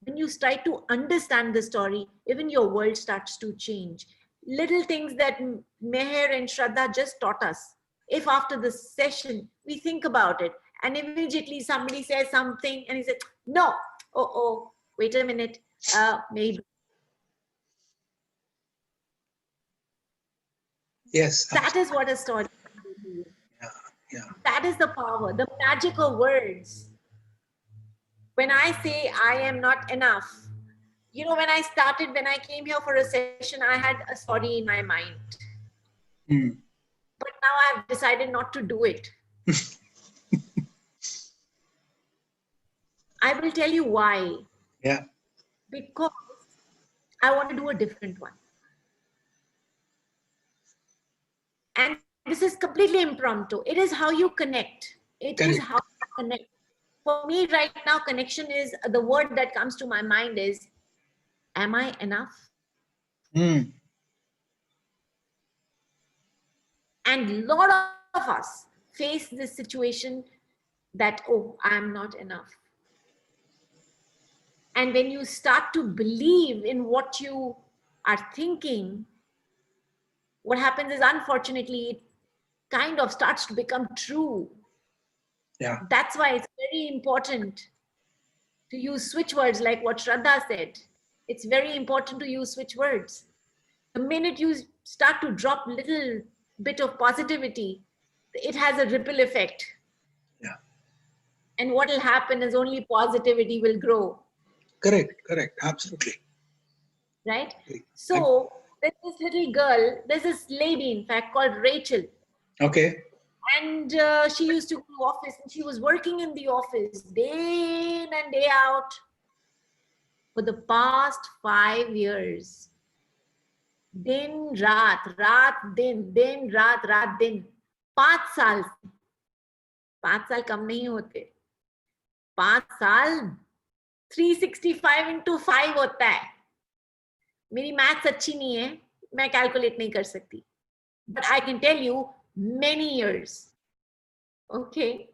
when you try to understand the story, even your world starts to change. Little things that Meher and Shraddha just taught us. If after the session, we think about it and immediately somebody says something and he says, no, oh, wait a minute, maybe. Yes. That is what a story can do to you. Yeah. Yeah. That is the power, the magic of words. When I say I am not enough, you know, when I came here for a session, I had a story in my mind. Mm. But now I've decided not to do it. I will tell you why. Yeah. Because I want to do a different one. And this is completely impromptu. It is how you connect. It is Correct. how you connect. For me right now, connection is, the word that comes to my mind is, am I enough? Mm. And a lot of us face this situation that, oh, I am not enough. And when you start to believe in what you are thinking, what happens is, unfortunately, it kind of starts to become true. Yeah. That's why it's very important to use switch words, like what Shraddha said. It's very important to use switch words. The minute you start to drop little bit of positivity, it has a ripple effect. Yeah. And what will happen is only positivity will grow. Correct. Correct. Absolutely. Right? So there's this little girl, there's this lady, in fact, called Rachel. Okay. And she used to go to office, and she was working in the office day in and day out for the past 5 years. Din, raat, din, raat, din. 5 साल. 5 साल कम नहीं होते. 5 साल 365 into 5 होता है. मेरी maths अच्छी नहीं है, मैं कैलकुलेट नहीं कर सकती. But I can tell you many years. Okay.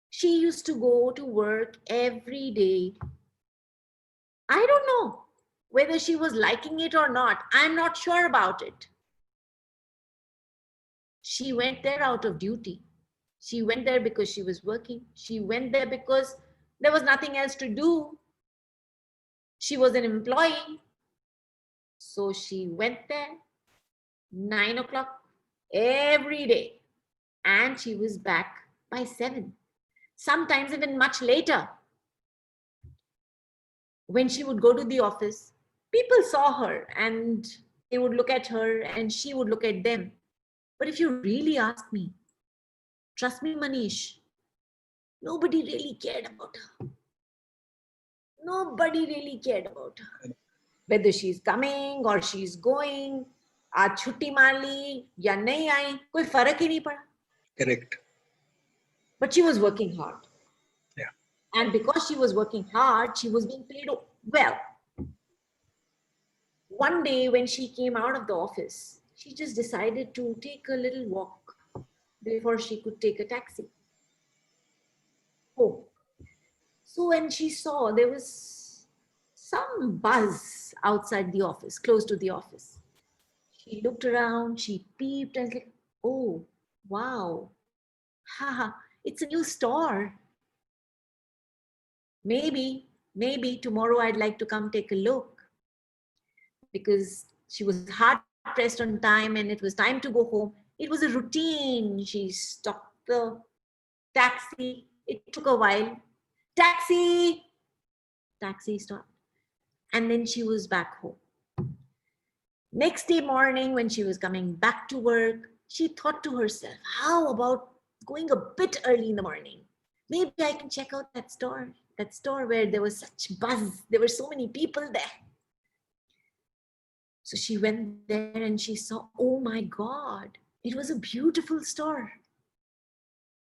She used to go to work every day. I don't know whether she was liking it or not. I'm not sure about it. She went there out of duty. She went there because she was working. She went there because there was nothing else to do. She was an employee. So she went there 9 o'clock every day. And she was back by 7. Sometimes even much later. When she would go to the office, people saw her and they would look at her and she would look at them. But if you really ask me, trust me, Manish, nobody really cared about her. Nobody really cared about her. Whether she's coming or she's going, आज छुट्टी मार ली या नहीं आई, कोई फर्क ही नहीं पड़ा. Correct. But she was working hard. Yeah. And because she was working hard, she was being paid well. One day when she came out of the office, she just decided to take a little walk before she could take a taxi home. So when she saw there was some buzz outside the office, close to the office, she looked around, she peeped and was like, oh, wow, haha, it's a new store. Maybe tomorrow I'd like to come take a look. Because she was hard pressed on time and it was time to go home. It was a routine. She stopped the taxi. It took a while. Taxi! Taxi stopped. And then she was back home. Next day morning, when she was coming back to work, she thought to herself, how about going a bit early in the morning? Maybe I can check out that store where there was such buzz. There were so many people there. So she went there and she saw, oh my God, it was a beautiful store.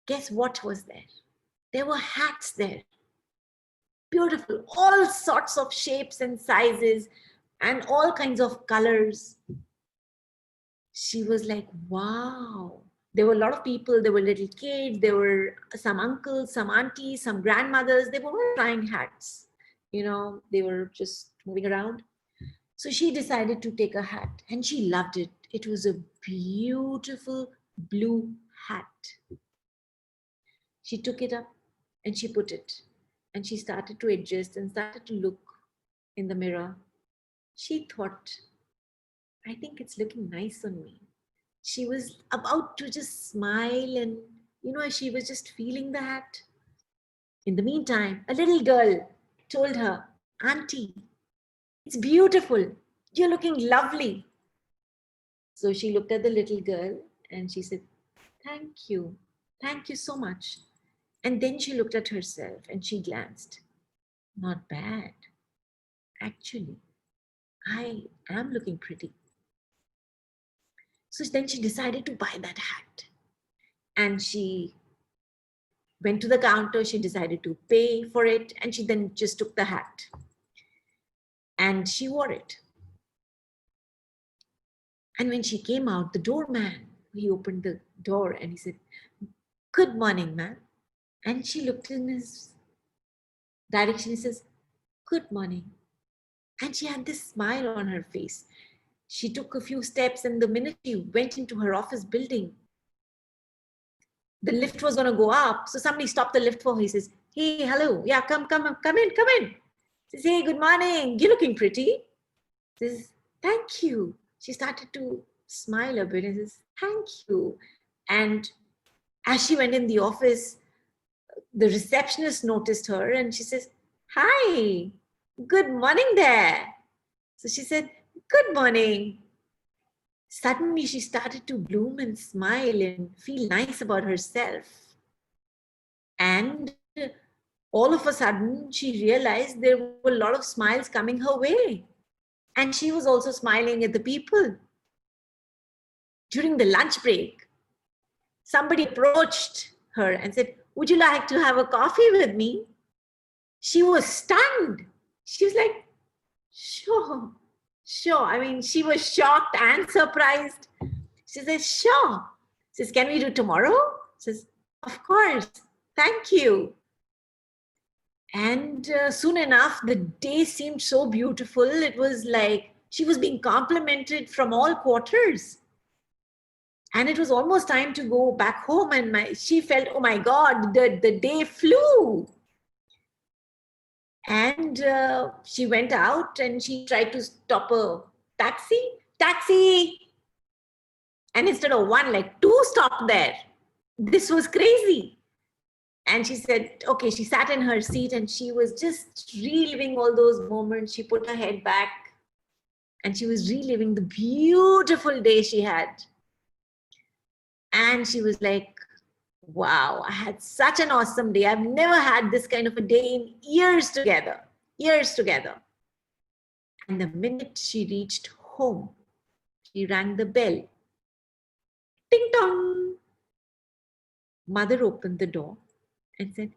Guess what was there? There were hats there. Beautiful, all sorts of shapes and sizes and all kinds of colors. She was like, wow. There were a lot of people. There were little kids. There were some uncles, some aunties, some grandmothers. They were all trying hats. You know, they were just moving around. So she decided to take a hat and she loved it. It was a beautiful blue hat. She took it up and she put it and she started to adjust and started to look in the mirror. She thought, I think it's looking nice on me. She was about to just smile and, you know, she was just feeling the hat. In the meantime, a little girl told her, Auntie, it's beautiful. You're looking lovely. So she looked at the little girl and she said, thank you. Thank you so much. And then she looked at herself and she glanced. Not bad. Actually, I am looking pretty. So then she decided to buy that hat. And she went to the counter. She decided to pay for it. And she then just took the hat. And she wore it. And when she came out, the doorman, he opened the door and he said, good morning, ma'am. And she looked in his direction. He says, good morning. And she had this smile on her face. She took a few steps and the minute she went into her office building, the lift was going to go up. So somebody stopped the lift for her. He says, hey, hello. Yeah, come in. She says, hey, good morning. You're looking pretty. She says, thank you. She started to smile a bit and says, thank you. And as she went in the office, the receptionist noticed her and she says, hi, good morning there. So she said, good morning. Suddenly she started to bloom and smile and feel nice about herself. And all of a sudden she realized there were a lot of smiles coming her way. And she was also smiling at the people. During the lunch break, somebody approached her and said, would you like to have a coffee with me? She was stunned. She was like, sure. I mean, she was shocked and surprised. She says, sure. She says, can we do tomorrow? She says, of course. Thank you. And soon enough, the day seemed so beautiful. It was like she was being complimented from all quarters. And it was almost time to go back home. And she felt, oh my God, the day flew. And she went out and she tried to stop a taxi. And instead of one, like two stopped there. This was crazy. And she said, okay, she sat in her seat and she was just reliving all those moments. She put her head back and she was reliving the beautiful day she had. And she was like, wow, I had such an awesome day. I've never had this kind of a day in years together. And the minute she reached home, she rang the bell. Ting tong. Mother opened the door and said,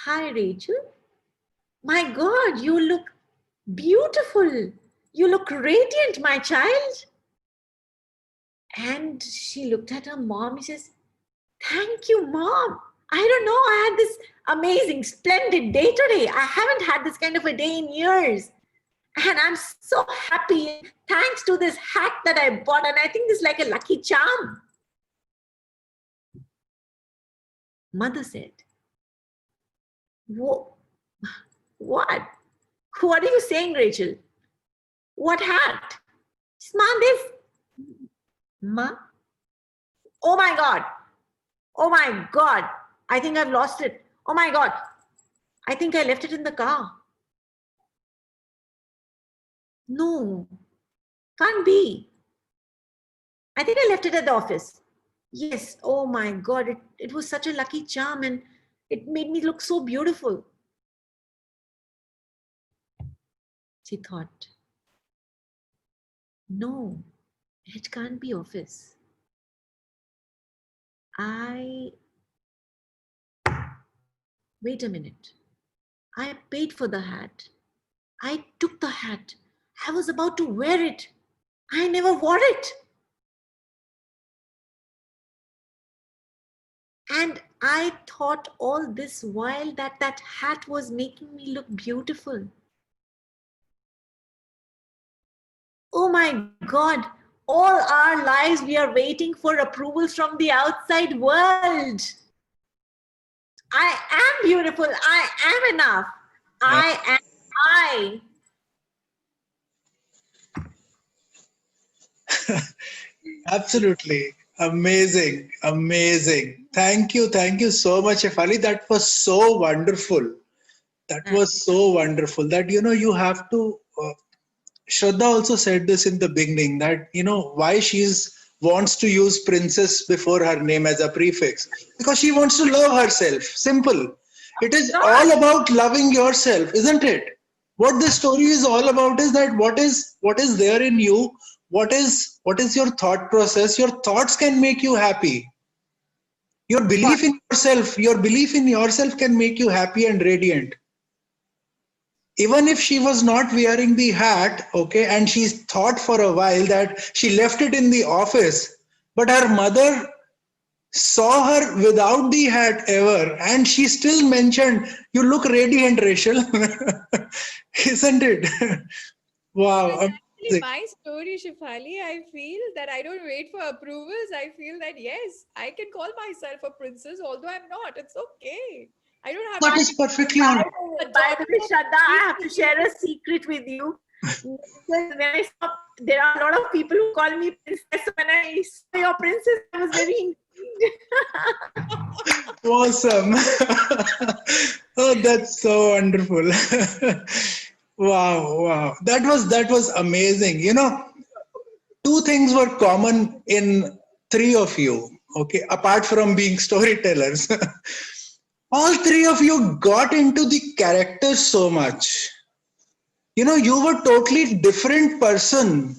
hi, Rachel. My God, you look beautiful. You look radiant, my child. And she looked at her mom. She says, thank you, Mom. I don't know. I had this amazing, splendid day today. I haven't had this kind of a day in years. And I'm so happy thanks to this hat that I bought. And I think this is like a lucky charm. Mother said, what? What are you saying, Rachel? What hat? Ma, this. Ma? Oh my God. Oh my God. I think I've lost it. Oh my God. I think I left it in the car. No, can't be. I think I left it at the office. Yes. Oh my God. It was such a lucky charm and it made me look so beautiful. She thought, no, it can't be office. Wait a minute. I paid for the hat. I took the hat. I was about to wear it. I never wore it. And I thought all this while that hat was making me look beautiful. Oh my God, all our lives we are waiting for approvals from the outside world. I am beautiful. I am enough. I am I. Absolutely. Amazing. Amazing. Thank you. Thank you so much, Shefali. That was so wonderful. That was so wonderful that, you have to, Shraddha also said this in the beginning that, why wants to use princess before her name as a prefix, because she wants to love herself. Simple. It is all about loving yourself, isn't it? What this story is all about is that what is there in you, what is your thought process. Your thoughts can make you happy. Your belief in yourself can make you happy and radiant. Even if she was not wearing the hat, okay, and she thought for a while that she left it in the office, but her mother saw her without the hat ever, and she still mentioned, you look radiant, Rachel. Isn't it? Wow. It's actually Amazing. my story, Shefali. I feel that I don't wait for approvals. I feel that yes, I can call myself a princess, although I'm not. It's okay. I don't have That to. is perfectly all right. By the way, Shraddha, I have to share a secret with you. Because when I saw, there are a lot of people who call me princess. So when I saw your princess, I was very intrigued. Awesome. Oh, that's so wonderful. Wow. That was amazing. Two things were common in three of you, okay, apart from being storytellers. All three of you got into the characters so much. You were totally different person.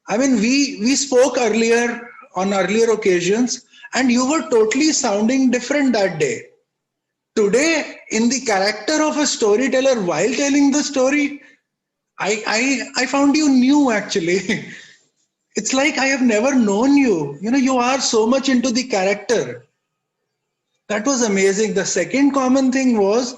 I mean, we spoke earlier on earlier occasions, and you were totally sounding different that day. Today, in the character of a storyteller while telling the story, I found you new actually. It's like I have never known you. You are so much into the character. That was amazing. The second common thing was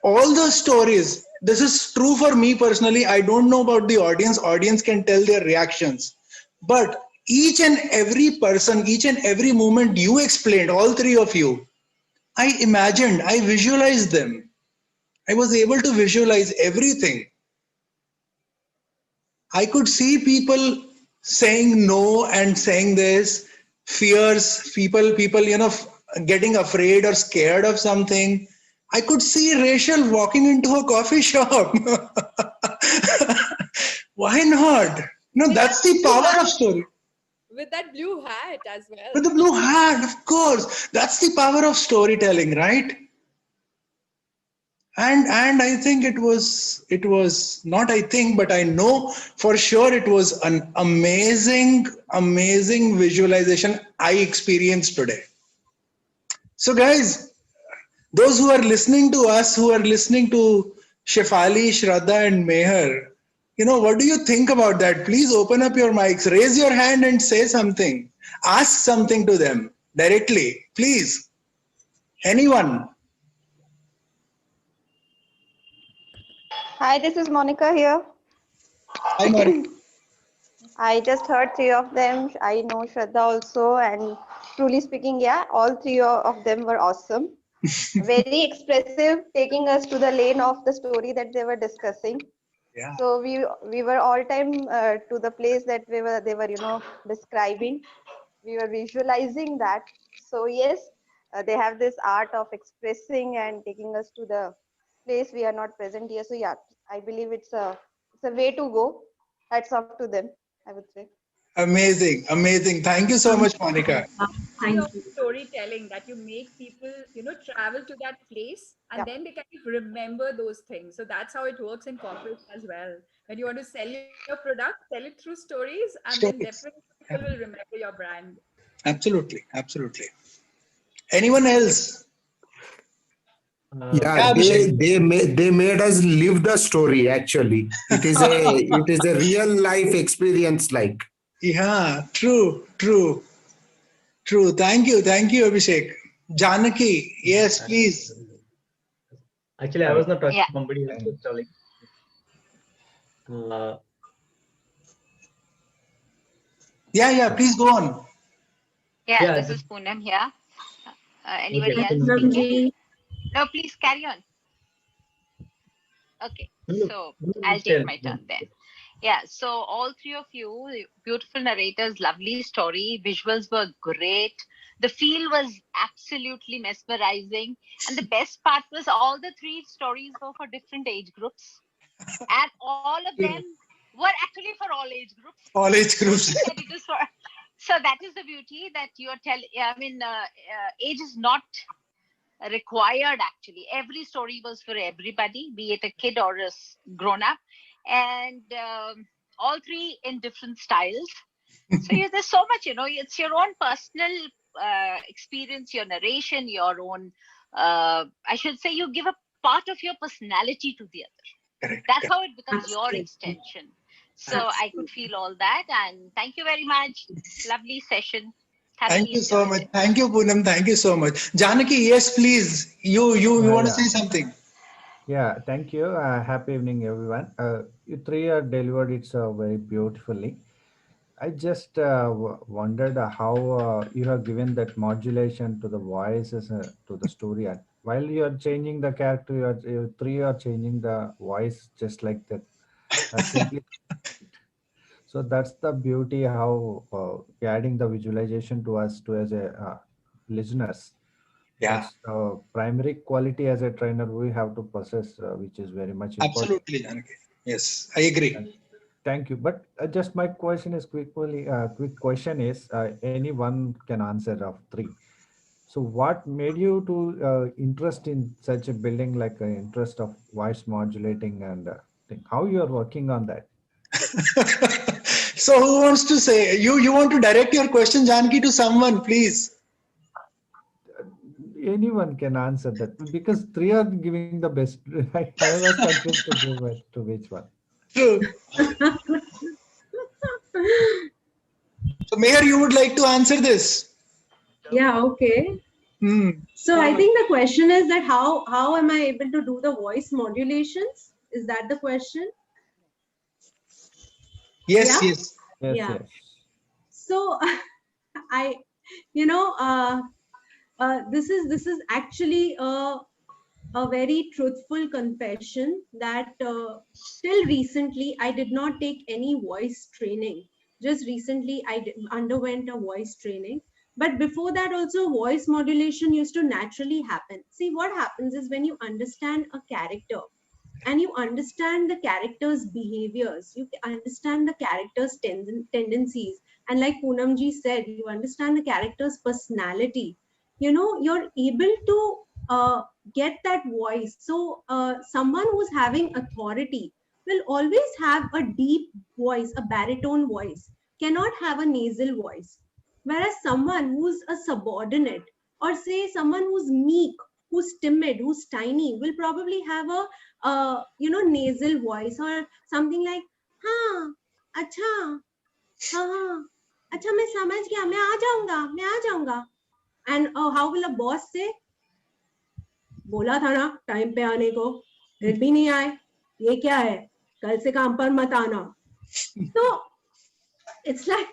all the stories. This is true for me personally. I don't know about the audience. Audience can tell their reactions. But each and every person, each and every moment you explained, all three of you, I imagined, I visualized them. I was able to visualize everything. I could see people saying no and saying this, fears, people, getting afraid or scared of something. I could see Rachel walking into a coffee shop. Why not? No, With that that's the blue power of hat, story. with that blue hat as well. With the blue hat, of course. That's the power of storytelling, right? And I think it was not, I think, but I know for sure it was an amazing visualization I experienced today. So guys, those who are listening to us, who are listening to Shefali, Shraddha and Meher, what do you think about that? Please open up your mics, raise your hand and say something. Ask something to them directly, please. Anyone? Hi, this is Monica here. Hi, Monica. I just heard three of them. I know Shraddha also, and truly speaking, yeah, all three of them were awesome. Very expressive, taking us to the lane of the story that they were discussing. Yeah. So we were all time to the place that they were describing. We were visualizing that. So yes, they have this art of expressing and taking us to the place we are not present here. So yeah, I believe it's a way to go. Hats off to them, I would say. Amazing. Thank you so much, Monica. Beauty of Thank you. storytelling, that you make people, travel to that place and Yeah. then they kind of remember those things. So that's how it works in corporate as well. When you want to sell your product, sell it through stories, and then Stories. definitely people will remember your brand. Absolutely. Anyone else? Yeah, Yeah, Abhishek. they made us live the story. Actually, it is a real life experience. Like, Yeah, true. Thank you, Abhishek. Janaki, yes, please. Actually, I was not talking. Yeah, Somebody else was telling. Uh, Yeah, please go on. yeah, yeah. this is Poonam here. Okay. Anybody Yes, else Poonam, speaking? Ramji. No, please carry on. Okay, no, so no, I'll just take tell. my turn then. Yeah, so all three of you, beautiful narrators, lovely story, visuals were great. The feel was absolutely mesmerizing. And the best part was all the three stories were for different age groups. And all of them were actually for all age groups. All age Nobody groups. said it is for. So that is the beauty that you're telling. I mean, age is not required actually. Every story was for everybody, be it a kid or a grown up, and all three in different styles. So yeah, there's so much, it's your own personal experience, your narration, your own. I should say, you give a part of your personality to the other. That's Correct. how it becomes your Absolutely. extension. So I could Absolutely. feel all that, and thank you very much. Lovely session. Thank Thoroughly you so enjoyed much. it. Thank you, Poonam. Thank you so much. Janaki, yes, please. You want to Yeah, say something? yeah. Thank you. Happy evening, everyone. You three are delivered it so very beautifully. I just wondered how you have given that modulation to the voices to the story. And while you are changing the character, you three are changing the voice just like that. Simply, so that's the beauty how adding the visualization to us to as a listeners. Yeah, That's primary quality as a trainer we have to possess, which is very much important. absolutely, Janaki. Yes, I agree. And thank you. But just my question is quick question is any one can answer of three. So what made you to interest in such a building like interest of voice modulating and thing? How you are working on that? So who wants to say? You want to direct your question, Janaki, to someone, please. Anyone can answer that because three are giving the best. I was confused to give it to which one. True. So, Mayor, you would like to answer this? Yeah, okay. Hmm. So I think the question is that how am I able to do the voice modulations? Is that the question? Yes, Yeah? yes. Yes, Yeah. yes. So I, you know, this is actually a very truthful confession that till recently I did not take any voice training. Just recently underwent a voice training. But before that, also, voice modulation used to naturally happen. See, what happens is when you understand a character and you understand the character's behaviors, you understand the character's tendencies, and like Poonamji said, you understand the character's personality, you're able to get that voice. So someone who's having authority will always have a deep voice, a baritone voice, cannot have a nasal voice. Whereas someone who's a subordinate, or say someone who's meek, who's timid, who's tiny, will probably have a nasal voice, or something like, हाँ अच्छा, हाँ हाँ अच्छा, मैं समझ गया, मैं आ जाऊंगा. And how will a boss say, बोला था ना टाइम पे आने को, फिर भी नहीं आए, ये क्या है, कल से काम पर मत आना. So it's like,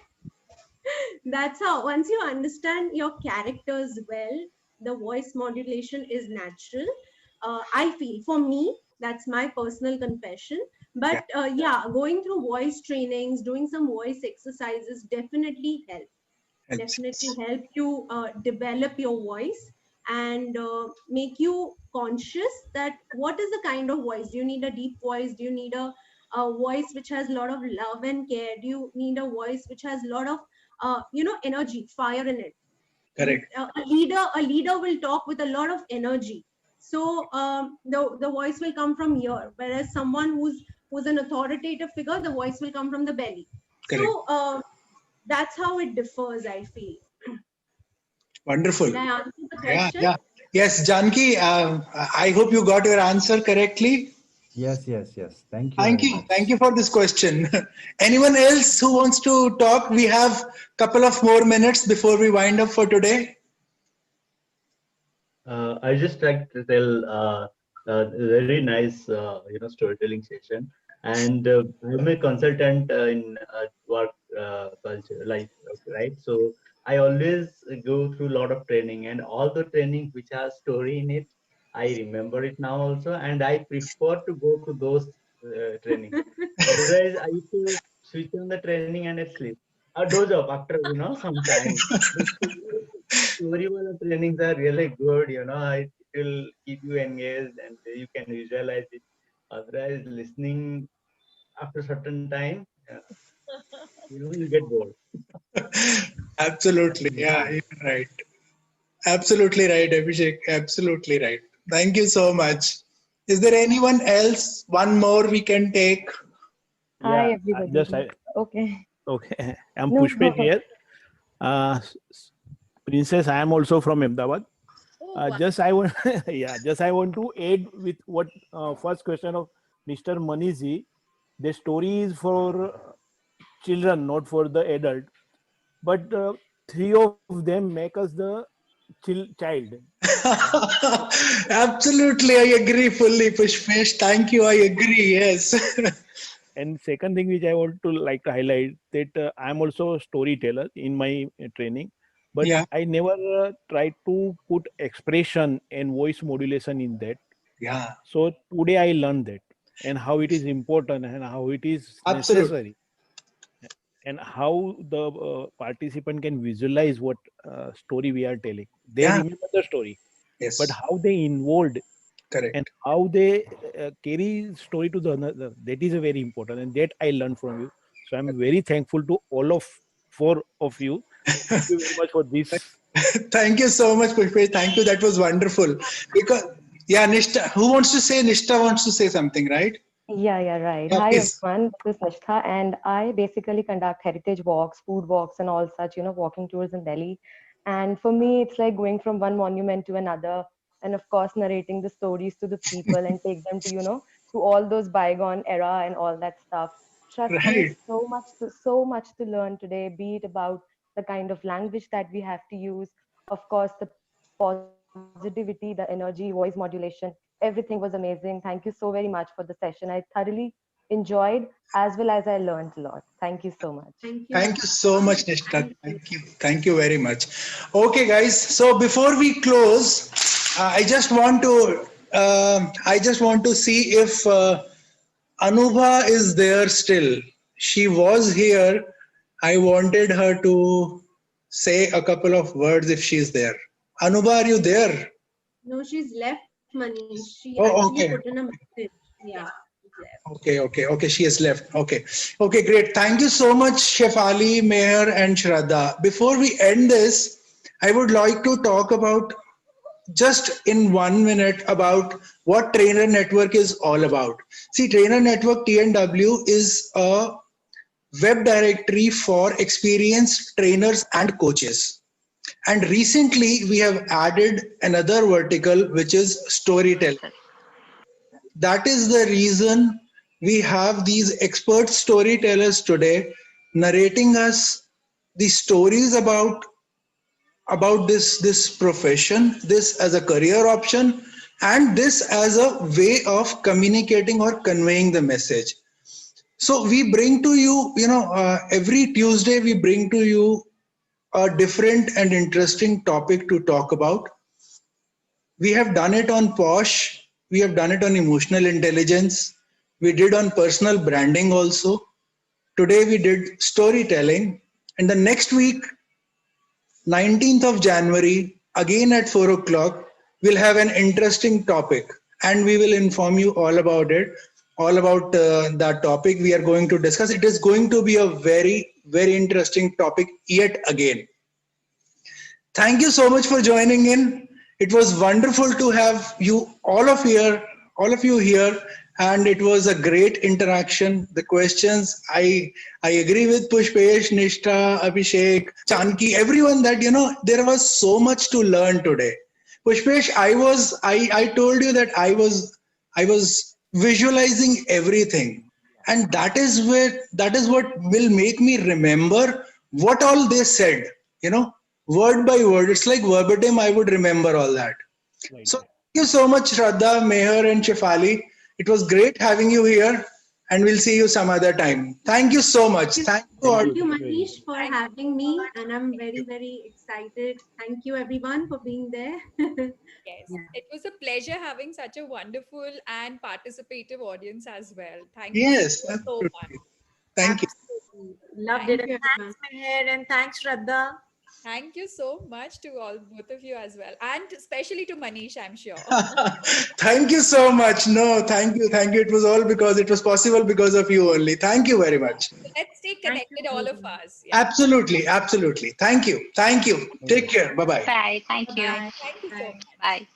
that's how, once you understand your characters well, the voice modulation is natural. I feel, for me, that's my personal confession. But yeah, going through voice trainings, doing some voice exercises definitely help. Definitely help you develop your voice, and make you conscious that what is the kind of voice. Do you need a deep voice? Do you need a voice which has a lot of love and care? Do you need a voice which has a lot of energy, fire in it? Correct. A leader will talk with a lot of energy. So the voice will come from here, whereas someone who's an authoritative figure, the voice will come from the belly. Correct. So that's how it differs, I feel. Wonderful. Did I answer the Yeah, question? yeah. Yes, Janki, I hope you got your answer correctly. Yes. Thank you Thank very you. much. Thank you for this question. Anyone else who wants to talk? We have a couple of more minutes before we wind up for today. I just like to tell very nice storytelling session, and I'm a consultant in work culture life, right? So I always go through a lot of training, and all the training which has story in it, I remember it now also, and I prefer to go to those training. Otherwise, I used to switch on the training and I sleep or doze off after some time. Story trainings are really good, it will keep you engaged and you can visualize it. Otherwise, listening after certain time, you get bored. Absolutely. Yeah, you're right. Absolutely right, Abhishek. Absolutely right. Thank you so much. Is there anyone else? One more we can take. Hi, Yeah, everybody. just I Okay. okay. I'm No. Pushpesh here. Uh, Princess, I am also from Ahmedabad. Oh, wow. Just I want, yeah, just I want to add with what first question of Mr. Maniji. The story is for children, not for the adult. But three of them make us the child. Absolutely, I agree fully, Pushpesh. Thank you. I agree. Yes. And second thing which I want to like to highlight that I am also a storyteller in my training, but Yeah. I never tried to put expression and voice modulation in that. Yeah. So today I learned that and how it is important and how it is Absolutely. necessary and how the participant can visualize what story we are telling. They Yeah. remember the story, but Yes. how they involved and Correct. how they carry story to the another, that is a very important, and that I learned from you. So I'm very thankful to all of four of you. Thank you very much for this. Thank you so much, Pushpesh. Thank you. That was wonderful. Because yeah, Nishta. Who wants to say? Nishta wants to say something, right? Yeah, right. Yeah, Hi, please. everyone. This is Nishtha, and I basically conduct heritage walks, food walks, and all such, walking tours in Delhi. And for me, it's like going from one monument to another, and of course, narrating the stories to the people and take them to, to all those bygone era and all that stuff. Trust me, Right. so much to learn today, be it about the kind of language that we have to use, of course, the positivity, the energy, voice modulation, everything was amazing. Thank you so very much for the session. I thoroughly enjoyed as well as I learned a lot. Thank you so much. Thank you, Thank you so Nishita. much, Nishta. Thank you. Thank you. Thank you very much. Okay, guys. So before we close, I just want to I just want to see if Anubha is there still. She was here. I wanted her to say a couple of words if she's there. Anubha, are you there? No, she's left, Manish. She actually Oh, put okay. in a message. Yeah, she's left. Okay. She has left. Okay, great. Thank you so much, Shefali, Meher, and Shraddha. Before we end this, I would like to talk about just in 1 minute about what Trainer Network is all about. See, Trainer Network TNW is a web directory for experienced trainers and coaches. And recently, we have added another vertical, which is storytelling. That is the reason we have these expert storytellers today narrating us the stories about this profession, this as a career option, and this as a way of communicating or conveying the message. So we bring to you, every Tuesday we bring to you a different and interesting topic to talk about. We have done it on Posh, we have done it on emotional intelligence, we did on personal branding also. Today we did storytelling, and the next week, 19th of January, again at 4 o'clock, we'll have an interesting topic and we will inform you all about it, all about that topic we are going to discuss. It is going to be a very, very interesting topic yet again. Thank you so much for joining in. It was wonderful to have you all of you here, and it was a great interaction. The questions, I agree with Pushpesh, Nishtha, Abhishek, Chanki, everyone that there was so much to learn today. Pushpesh, I told you that I was visualizing everything, and that is what will make me remember what all they said. You know, word by word. It's like verbatim. I would remember all that. Right, So right. thank you so much, Shraddha, Meher, and Shefali. It was great having you here, and we'll see you some other time. Thank you so much. Thank you all. Thank Thank you. you, Thank you very much. Manish, for Thank you having so me, much. and I'm very, very excited. Thank you, everyone, for being there. Yes, Yeah. it was a pleasure having such a wonderful and participative audience as well. Thank you Yes, so much. absolutely. Thank you. Absolutely. Loved it. Thank And Thank you, everyone. thanks, Meher, and thanks, Shraddha. Thank you so much to all both of you as well, and especially to Manish, I'm sure. Thank you so much. No, thank you. It was all because it was possible because of you only. Thank you very much. So let's stay Thank you, connected, all of everyone. us. Yeah. Absolutely. Thank you. Thank Take you. care. Bye bye. Bye. Thank you. Bye-bye. Thank you so Bye. much. Bye.